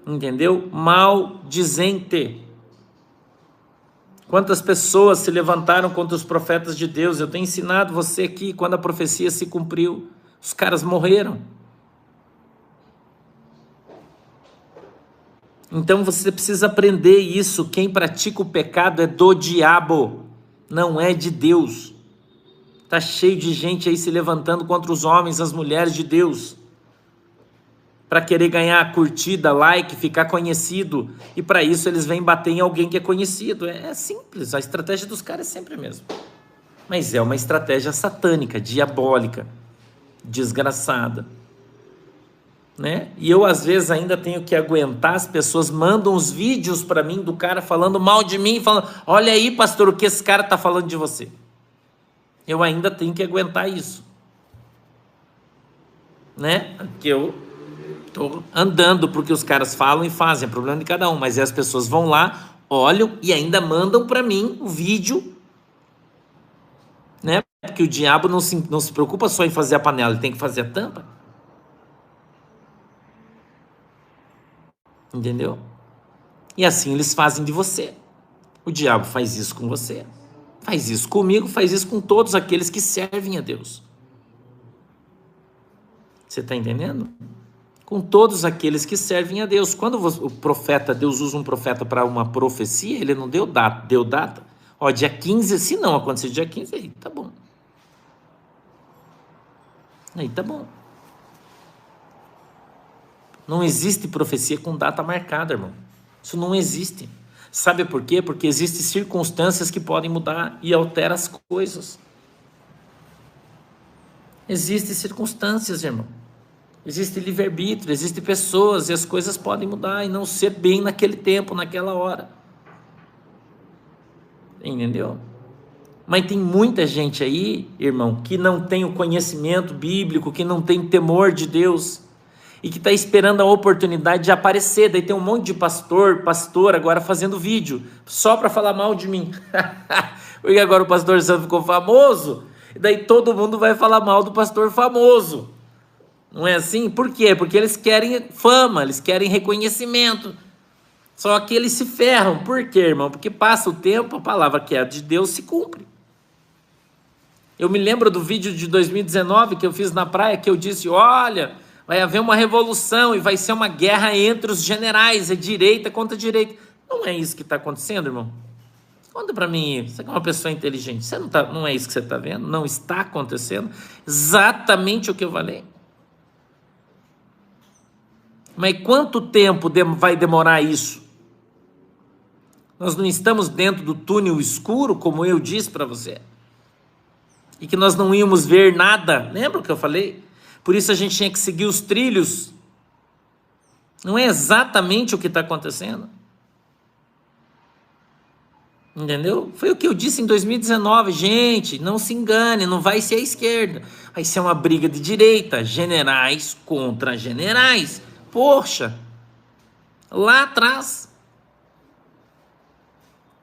Entendeu? Maldizente. Quantas pessoas se levantaram contra os profetas de Deus? Eu tenho ensinado você aqui, quando a profecia se cumpriu, os caras morreram. Então você precisa aprender isso. Quem pratica o pecado é do diabo, não é de Deus. Está cheio de gente aí se levantando contra os homens, as mulheres de Deus, para querer ganhar curtida, like, ficar conhecido. E para isso eles vêm bater em alguém que é conhecido. É simples, a estratégia dos caras é sempre a mesma. Mas é uma estratégia satânica, diabólica, desgraçada. Né? E eu às vezes ainda tenho que aguentar, as pessoas mandam os vídeos para mim do cara falando mal de mim, falando, olha aí, pastor, o que esse cara está falando de você. Eu ainda tenho que aguentar isso. Né? Porque eu estou andando porque os caras falam e fazem, é problema de cada um, mas as pessoas vão lá, olham e ainda mandam para mim o vídeo, né? Porque o diabo não se preocupa só em fazer a panela, ele tem que fazer a tampa. Entendeu? E assim eles fazem de você. O diabo faz isso com você, faz isso comigo, faz isso com todos aqueles que servem a Deus. Você está entendendo? Com todos aqueles que servem a Deus. Quando o profeta, Deus usa um profeta para uma profecia, ele não deu data. Ó, dia 15, se não acontecer dia 15, aí tá bom. Aí tá bom. Não existe profecia com data marcada, irmão. Isso não existe. Sabe por quê? Porque existem circunstâncias que podem mudar e alterar as coisas. Existem circunstâncias, irmão. Existe livre-arbítrio, existem pessoas e as coisas podem mudar e não ser bem naquele tempo, naquela hora. Entendeu? Mas tem muita gente aí, irmão, que não tem o conhecimento bíblico, que não tem temor de Deus e que está esperando a oportunidade de aparecer. Daí tem um monte de pastor agora fazendo vídeo só para falar mal de mim. Porque agora o pastor Sam ficou famoso, e daí todo mundo vai falar mal do pastor famoso. Não é assim? Por quê? Porque eles querem fama, eles querem reconhecimento. Só que eles se ferram. Por quê, irmão? Porque passa o tempo, a palavra que é de Deus se cumpre. Eu me lembro do vídeo de 2019 que eu fiz na praia, que eu disse, olha, vai haver uma revolução e vai ser uma guerra entre os generais, é direita contra direita. Não é isso que está acontecendo, irmão? Conta para mim, você que é uma pessoa inteligente, você não é isso que você está vendo? Não está acontecendo exatamente o que eu falei? Mas quanto tempo vai demorar isso? Nós não estamos dentro do túnel escuro, como eu disse para você, e que nós não íamos ver nada. Lembra o que eu falei? Por isso a gente tinha que seguir os trilhos. Não é exatamente o que está acontecendo. Entendeu? Foi o que eu disse em 2019. Gente, não se engane, não vai ser a esquerda. Vai ser uma briga de direita, generais contra generais. Poxa, lá atrás.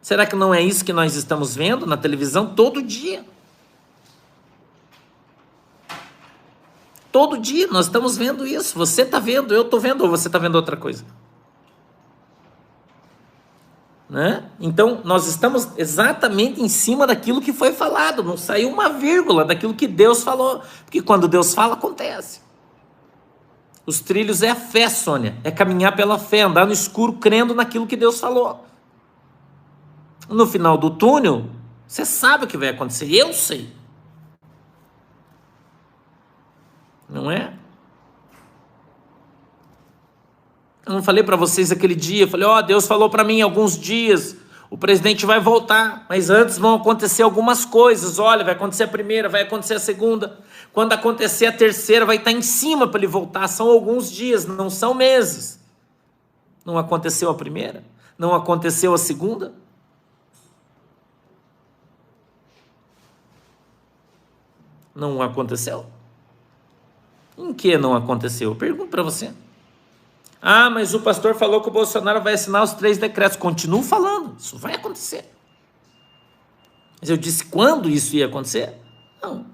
Será que não é isso que nós estamos vendo na televisão todo dia? Todo dia nós estamos vendo isso. Você está vendo, eu estou vendo, ou você está vendo outra coisa? Né? Então, nós estamos exatamente em cima daquilo que foi falado. Não saiu uma vírgula daquilo que Deus falou. Porque quando Deus fala, acontece. Os trilhos é a fé, Sônia. É caminhar pela fé, andar no escuro crendo naquilo que Deus falou. No final do túnel, você sabe o que vai acontecer. Eu sei. Não é? Eu não falei para vocês aquele dia, eu falei, Deus falou para mim alguns dias, o presidente vai voltar, mas antes vão acontecer algumas coisas, olha, vai acontecer a primeira, vai acontecer a segunda, quando acontecer a terceira vai estar em cima para ele voltar, são alguns dias, não são meses. Não aconteceu a primeira? Não aconteceu a segunda? Não aconteceu? Em que não aconteceu? Eu pergunto para você. Mas o pastor falou que o Bolsonaro vai assinar os 3 decretos. Continuo falando, isso vai acontecer. Mas eu disse quando isso ia acontecer? Não.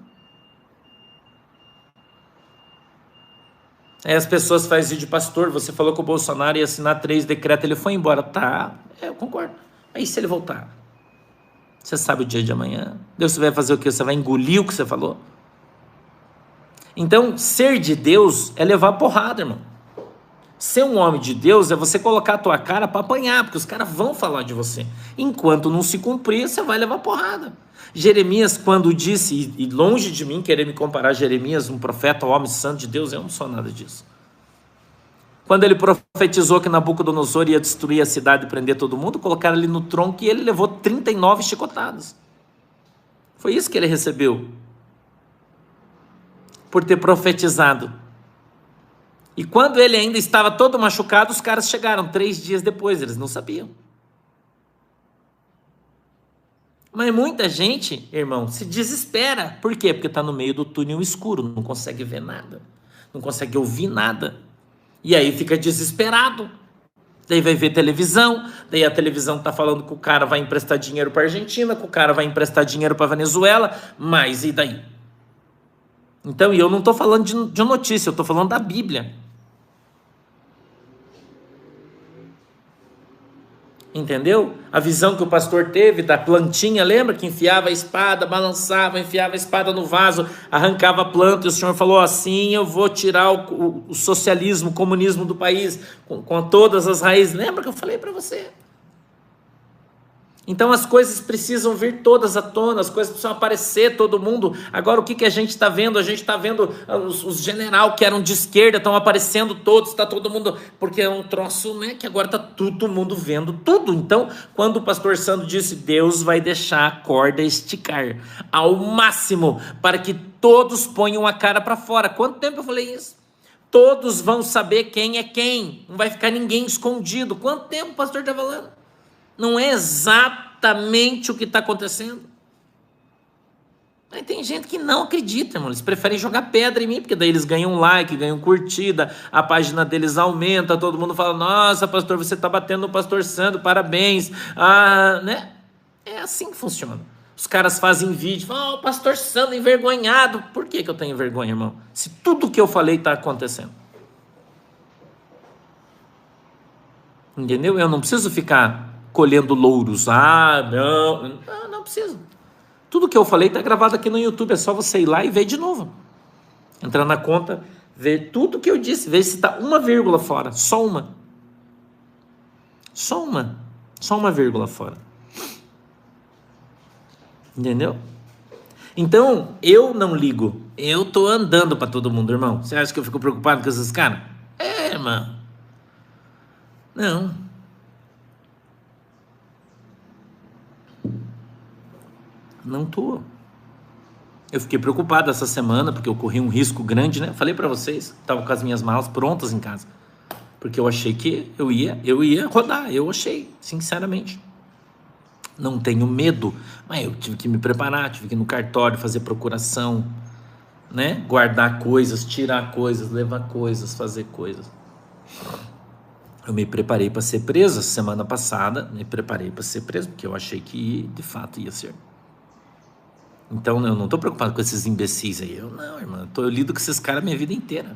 Aí as pessoas fazem vídeo, pastor, você falou que o Bolsonaro ia assinar 3 decretos, ele foi embora. Tá, eu concordo. Aí se ele voltar? Você sabe o dia de amanhã? Deus vai fazer o quê? Você vai engolir o que você falou? Então, ser de Deus é levar porrada, irmão. Ser um homem de Deus é você colocar a tua cara para apanhar, porque os caras vão falar de você. Enquanto não se cumprir, você vai levar porrada. Jeremias, quando disse, e longe de mim querer me comparar a Jeremias, um profeta, um homem santo de Deus, eu não sou nada disso. Quando ele profetizou que Nabucodonosor ia destruir a cidade e prender todo mundo, colocaram ele no tronco e ele levou 39 chicotadas. Foi isso que ele recebeu. Por ter profetizado. E quando ele ainda estava todo machucado, os caras chegaram 3 dias depois, eles não sabiam. Mas muita gente, irmão, se desespera. Por quê? Porque está no meio do túnel escuro, não consegue ver nada, não consegue ouvir nada. E aí fica desesperado. Daí vai ver televisão, daí a televisão está falando que o cara vai emprestar dinheiro para a Argentina, que o cara vai emprestar dinheiro para a Venezuela, mas e daí? Então, e eu não estou falando de notícia, eu estou falando da Bíblia. Entendeu? A visão que o pastor teve da plantinha, lembra? Que enfiava a espada, balançava, enfiava a espada no vaso, arrancava a planta, e o Senhor falou assim, eu vou tirar o socialismo, o comunismo do país, com todas as raízes. Lembra que eu falei para você? Então as coisas precisam vir todas à tona, as coisas precisam aparecer, todo mundo. Agora o que a gente está vendo? A gente está vendo os general que eram de esquerda, estão aparecendo todos, está todo mundo, porque é um troço, né, que agora está todo mundo vendo tudo. Então, quando o pastor Sandro disse, Deus vai deixar a corda esticar ao máximo, para que todos ponham a cara para fora. Quanto tempo eu falei isso? Todos vão saber quem é quem, não vai ficar ninguém escondido. Quanto tempo o pastor está falando? Não é exatamente o que está acontecendo. Aí tem gente que não acredita, irmão. Eles preferem jogar pedra em mim, porque daí eles ganham like, ganham curtida, a página deles aumenta, todo mundo fala, nossa, pastor, você está batendo no pastor Sandro, parabéns. Né? É assim que funciona. Os caras fazem vídeo, falam, pastor Sandro envergonhado. Por que eu tenho vergonha, irmão? Se tudo que eu falei está acontecendo. Entendeu? Eu não preciso ficar colhendo louros. Não preciso. Tudo que eu falei está gravado aqui no YouTube. É só você ir lá e ver de novo. Entrar na conta, ver tudo que eu disse, ver se está uma vírgula fora. Só uma. Só uma vírgula fora. Entendeu? Então, eu não ligo. Eu tô andando para todo mundo, irmão. Você acha que eu fico preocupado com esses caras? Irmão. Não. Não tô. Eu fiquei preocupado essa semana, porque eu corri um risco grande, né? Falei para vocês, estava com as minhas malas prontas em casa. Porque eu achei que eu ia rodar, eu achei, sinceramente. Não tenho medo, mas eu tive que me preparar, tive que ir no cartório, fazer procuração, né? Guardar coisas, tirar coisas, levar coisas, fazer coisas. Eu me preparei para ser preso semana passada, me preparei para ser preso, porque eu achei que de fato ia ser. Então eu não estou preocupado com esses imbecis aí. Não, irmão, eu lido com esses caras a minha vida inteira.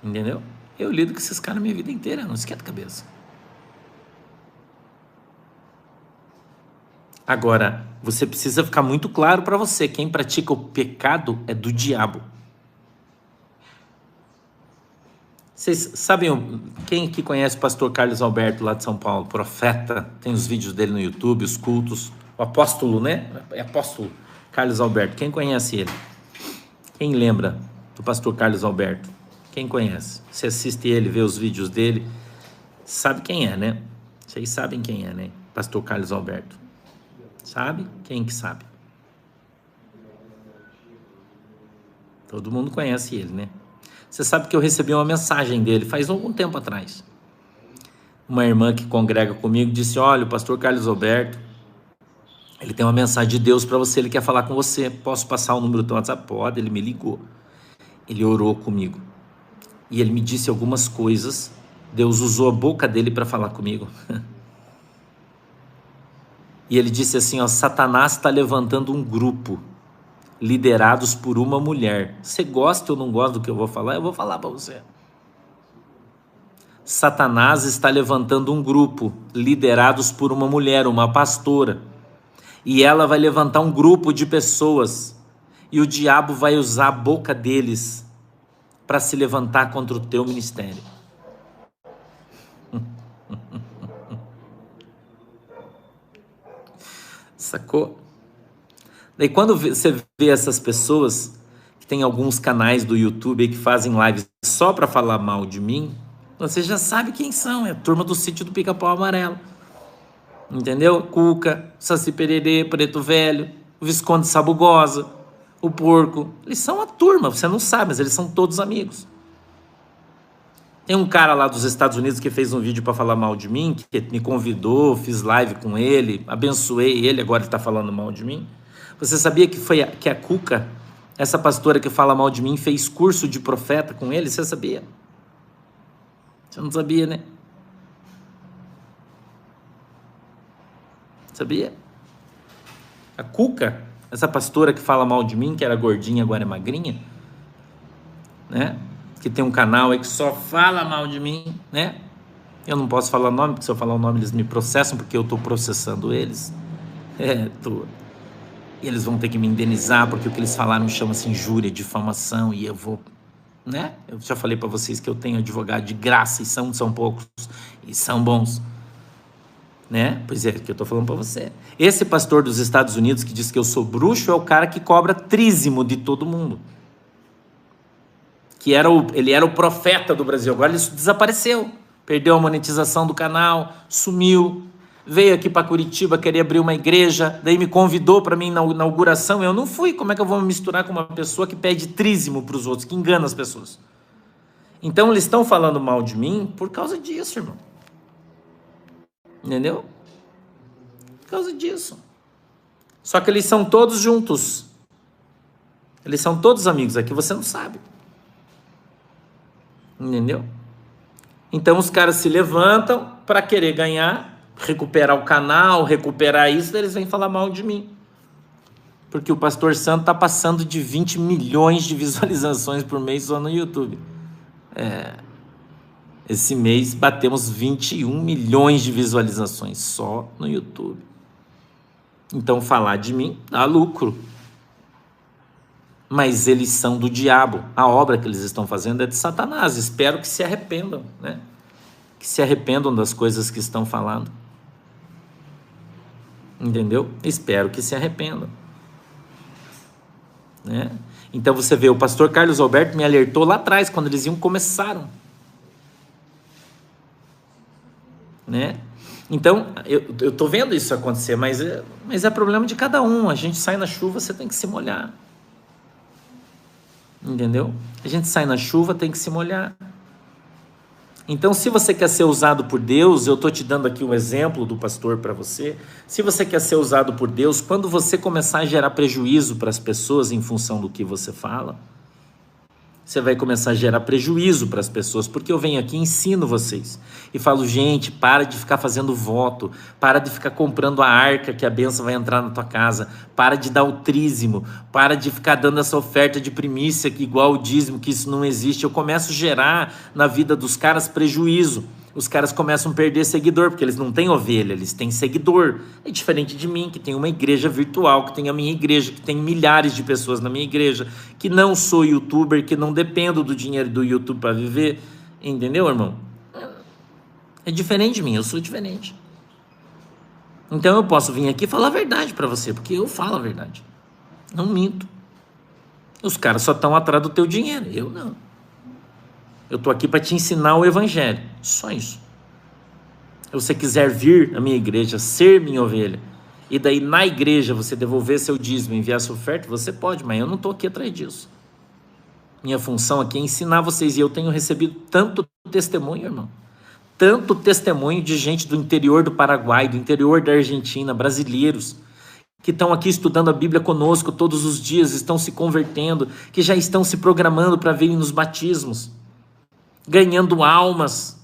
Entendeu? Eu lido com esses caras a minha vida inteira, não esquenta a cabeça. Agora, você precisa ficar muito claro para você, quem pratica o pecado é do diabo. Vocês sabem, quem aqui conhece o pastor Carlos Alberto lá de São Paulo, profeta, tem os vídeos dele no YouTube, os cultos, o apóstolo, né? É apóstolo Carlos Alberto, quem conhece ele? Quem lembra do pastor Carlos Alberto? Quem conhece? Você assiste ele, vê os vídeos dele, sabe quem é, né? Vocês sabem quem é, né? Pastor Carlos Alberto. Sabe? Quem que sabe? Todo mundo conhece ele, né? Você sabe que eu recebi uma mensagem dele faz algum tempo atrás. Uma irmã que congrega comigo disse, olha, o pastor Carlos Alberto, ele tem uma mensagem de Deus para você, ele quer falar com você. Posso passar o número do teu WhatsApp? Pode. Ele me ligou. Ele orou comigo. E ele me disse algumas coisas. Deus usou a boca dele para falar comigo. E ele disse assim, ó, Satanás está levantando um grupo, liderados por uma mulher. Você gosta ou não gosta do que eu vou falar? Eu vou falar para você. Satanás está levantando um grupo, liderados por uma mulher, uma pastora. E ela vai levantar um grupo de pessoas. E o diabo vai usar a boca deles para se levantar contra o teu ministério. Sacou? Daí quando você vê essas pessoas, que tem alguns canais do YouTube aí que fazem lives só para falar mal de mim, você já sabe quem são, é a turma do sítio do Pica-Pau Amarelo. Entendeu? Cuca, Saci Pererê, Preto Velho, o Visconde Sabugosa, o Porco. Eles são a turma, você não sabe, mas eles são todos amigos. Tem um cara lá dos Estados Unidos que fez um vídeo para falar mal de mim, que me convidou, fiz live com ele, abençoei ele, agora ele está falando mal de mim. Você sabia que a Cuca, essa pastora que fala mal de mim, fez curso de profeta com ele? Você sabia? Você não sabia, né? Sabia? A Cuca, essa pastora que fala mal de mim, que era gordinha, agora é magrinha, né? Que tem um canal aí que só fala mal de mim, né? Eu não posso falar o nome, porque se eu falar o nome eles me processam, porque eu tô processando eles. E eles vão ter que me indenizar, porque o que eles falaram chama-se injúria, difamação, e eu vou, né? Eu já falei para vocês que eu tenho advogado de graça, e são poucos, e são bons. né? Pois é, que eu estou falando para você. Esse pastor dos Estados Unidos que diz que eu sou bruxo é o cara que cobra trízimo de todo mundo. Ele era o profeta do Brasil. Agora ele desapareceu. Perdeu a monetização do canal, sumiu. Veio aqui para Curitiba querer abrir uma igreja, daí me convidou para minha inauguração. Eu não fui. Como é que eu vou me misturar com uma pessoa que pede trízimo para os outros, que engana as pessoas? Então eles estão falando mal de mim por causa disso, irmão. Entendeu? Por causa disso. Só que eles são todos juntos. Eles são todos amigos. Aqui você não sabe. Entendeu? Então os caras se levantam para querer ganhar, recuperar o canal, recuperar isso, daí eles vêm falar mal de mim. Porque o Pastor Santo está passando de 20 milhões de visualizações por mês só no YouTube. Esse mês batemos 21 milhões de visualizações só no YouTube. Então falar de mim dá lucro. Mas eles são do diabo. A obra que eles estão fazendo é de Satanás. Espero que se arrependam, né? Que se arrependam das coisas que estão falando. Entendeu? Espero que se arrependam. Né? Então você vê, o pastor Carlos Alberto me alertou lá atrás, quando eles começaram. Né? Então, eu tô vendo isso acontecer, mas é problema de cada um. A gente sai na chuva, você tem que se molhar. Entendeu? A gente sai na chuva, tem que se molhar. Então, se você quer ser usado por Deus, eu estou te dando aqui um exemplo do pastor para você. Se você quer ser usado por Deus, quando você começar a gerar prejuízo para as pessoas em função do que você fala, você vai começar a gerar prejuízo para as pessoas, porque eu venho aqui e ensino vocês. E falo, gente, para de ficar fazendo voto, para de ficar comprando a arca que a bênção vai entrar na tua casa, para de dar o trízimo, para de ficar dando essa oferta de primícia que igual o dízimo, que isso não existe. Eu começo a gerar na vida dos caras prejuízo. Os caras começam a perder seguidor, porque eles não têm ovelha, eles têm seguidor. É diferente de mim, que tem uma igreja virtual, que tem a minha igreja, que tem milhares de pessoas na minha igreja, que não sou youtuber, que não dependo do dinheiro do YouTube para viver. Entendeu, irmão? É diferente de mim, eu sou diferente. Então eu posso vir aqui e falar a verdade para você, porque eu falo a verdade. Não minto. Os caras só estão atrás do teu dinheiro, eu não. Eu estou aqui para te ensinar o evangelho, só isso. Se você quiser vir à minha igreja, ser minha ovelha, e daí na igreja você devolver seu dízimo, enviar sua oferta, você pode, mas eu não estou aqui atrás disso. Minha função aqui é ensinar vocês, e eu tenho recebido tanto testemunho, irmão, tanto testemunho de gente do interior do Paraguai, do interior da Argentina, brasileiros, que estão aqui estudando a Bíblia conosco todos os dias, estão se convertendo, que já estão se programando para virem nos batismos, ganhando almas.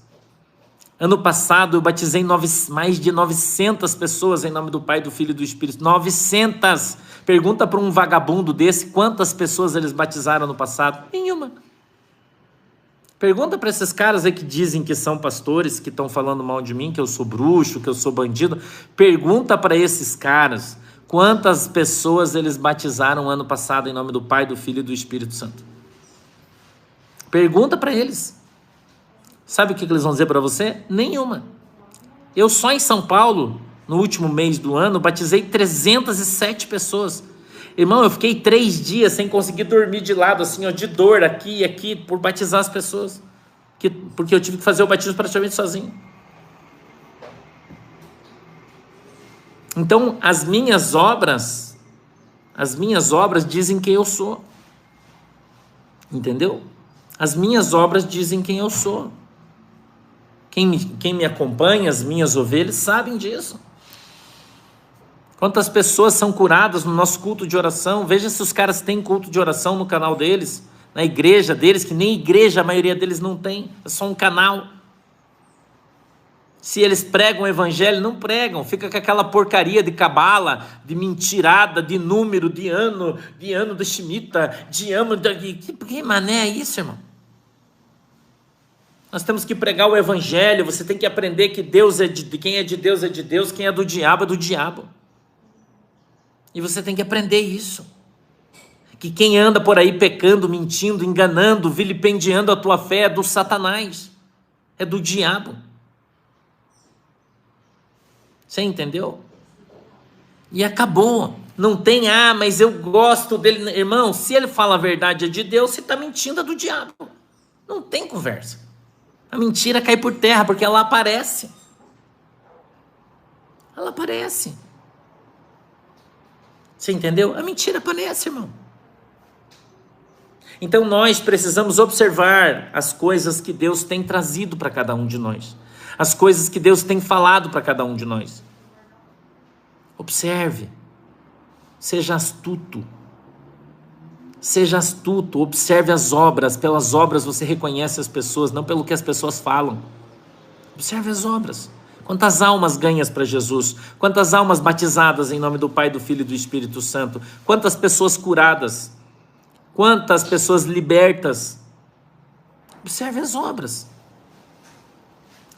Ano passado eu batizei mais de 900 pessoas em nome do Pai, do Filho e do Espírito. 900! Pergunta para um vagabundo desse quantas pessoas eles batizaram no passado. Nenhuma. Pergunta para esses caras aí que dizem que são pastores, que estão falando mal de mim, que eu sou bruxo, que eu sou bandido. Pergunta para esses caras quantas pessoas eles batizaram ano passado em nome do Pai, do Filho e do Espírito Santo. Pergunta para eles. Sabe o que eles vão dizer para você? Nenhuma. Eu só em São Paulo, no último mês do ano, batizei 307 pessoas. Irmão, eu fiquei 3 dias sem conseguir dormir de lado, assim, ó, de dor aqui e aqui, por batizar as pessoas. Porque eu tive que fazer o batismo praticamente sozinho. Então, as minhas obras dizem quem eu sou. Entendeu? As minhas obras dizem quem eu sou. Quem me acompanha, as minhas ovelhas, sabem disso. Quantas pessoas são curadas no nosso culto de oração? Veja se os caras têm culto de oração no canal deles, na igreja deles, que nem igreja a maioria deles não tem, é só um canal. Se eles pregam o evangelho, não pregam, fica com aquela porcaria de cabala, de mentirada, de número, de ano do Shemitah, de ano... Que mané é isso, irmão? Nós temos que pregar o evangelho, você tem que aprender que Deus quem é de Deus, quem é do diabo é do diabo. E você tem que aprender isso. Que quem anda por aí pecando, mentindo, enganando, vilipendiando a tua fé é do Satanás, é do diabo. Você entendeu? E acabou. Não tem, mas eu gosto dele. Irmão, se ele fala a verdade é de Deus, você está mentindo, é do diabo. Não tem conversa. A mentira cai por terra, porque ela aparece. Ela aparece. Você entendeu? A mentira aparece, irmão. Então nós precisamos observar as coisas que Deus tem trazido para cada um de nós. As coisas que Deus tem falado para cada um de nós. Observe. Seja astuto. Seja astuto. Observe as obras. Pelas obras você reconhece as pessoas, não pelo que as pessoas falam. Observe as obras. Quantas almas ganhas para Jesus? Quantas almas batizadas em nome do Pai, do Filho e do Espírito Santo? Quantas pessoas curadas? Quantas pessoas libertas? Observe as obras.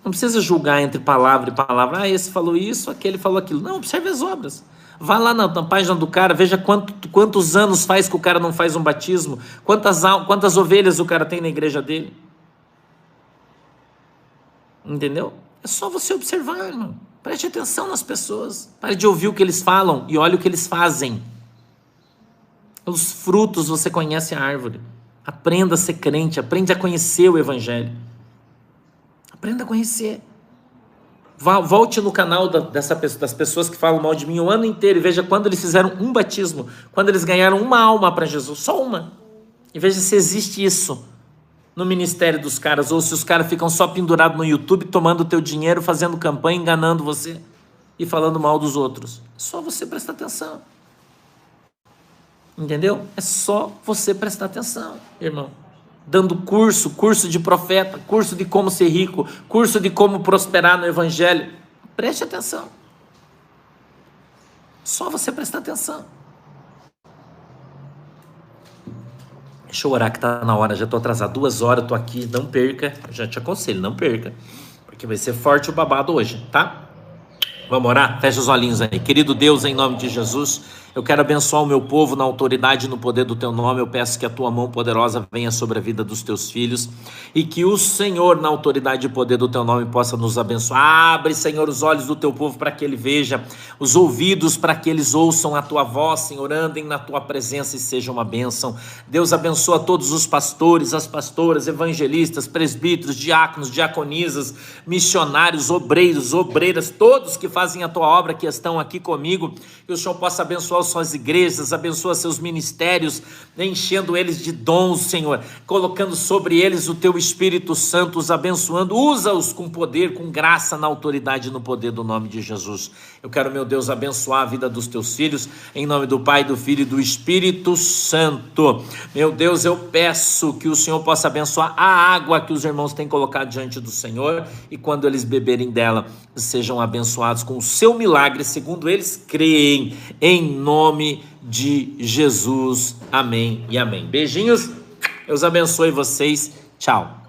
Não precisa julgar entre palavra e palavra. Esse falou isso, aquele falou aquilo. Não, observe as obras. Vá lá na página do cara, veja quantos anos faz que o cara não faz um batismo. Quantas ovelhas o cara tem na igreja dele. Entendeu? É só você observar, irmão. Preste atenção nas pessoas. Pare de ouvir o que eles falam e olhe o que eles fazem. Pelos frutos você conhece a árvore. Aprenda a ser crente, aprende a conhecer o evangelho. Aprenda a conhecer. Volte no canal das pessoas que falam mal de mim o ano inteiro e veja quando eles fizeram um batismo, quando eles ganharam uma alma para Jesus, só uma. E veja se existe isso no ministério dos caras, ou se os caras ficam só pendurados no YouTube, tomando o teu dinheiro, fazendo campanha, enganando você e falando mal dos outros. É só você prestar atenção. Entendeu? É só você prestar atenção, irmão. Dando curso de profeta, curso de como ser rico, curso de como prosperar no evangelho. Preste atenção. Só você prestar atenção. Deixa eu orar que tá na hora, já estou atrasado 2 horas, estou aqui, não perca, já te aconselho, não perca, porque vai ser forte o babado hoje, tá? Vamos orar? Fecha os olhinhos aí. Querido Deus, em nome de Jesus, eu quero abençoar o meu povo na autoridade e no poder do teu nome. Eu peço que a tua mão poderosa venha sobre a vida dos teus filhos e que o Senhor, na autoridade e poder do teu nome, possa nos abençoar. Abre, Senhor, os olhos do teu povo para que ele veja, os ouvidos para que eles ouçam a tua voz, Senhor, andem na tua presença e seja uma bênção. Deus abençoa todos os pastores, as pastoras, evangelistas, presbíteros, diáconos, diaconisas, missionários, obreiros, obreiras, todos que fazem a tua obra, que estão aqui comigo, que o Senhor possa abençoar suas igrejas, abençoa seus ministérios, enchendo eles de dons, Senhor, colocando sobre eles o teu Espírito Santo, os abençoando, usa-os com poder, com graça, na autoridade e no poder do nome de Jesus. Eu quero, meu Deus, abençoar a vida dos teus filhos, em nome do Pai, do Filho e do Espírito Santo. Meu Deus, eu peço que o Senhor possa abençoar a água que os irmãos têm colocado diante do Senhor, e quando eles beberem dela, sejam abençoados com o seu milagre, segundo eles creem, em nome de Jesus. Amém e amém. Beijinhos, Deus abençoe vocês. Tchau.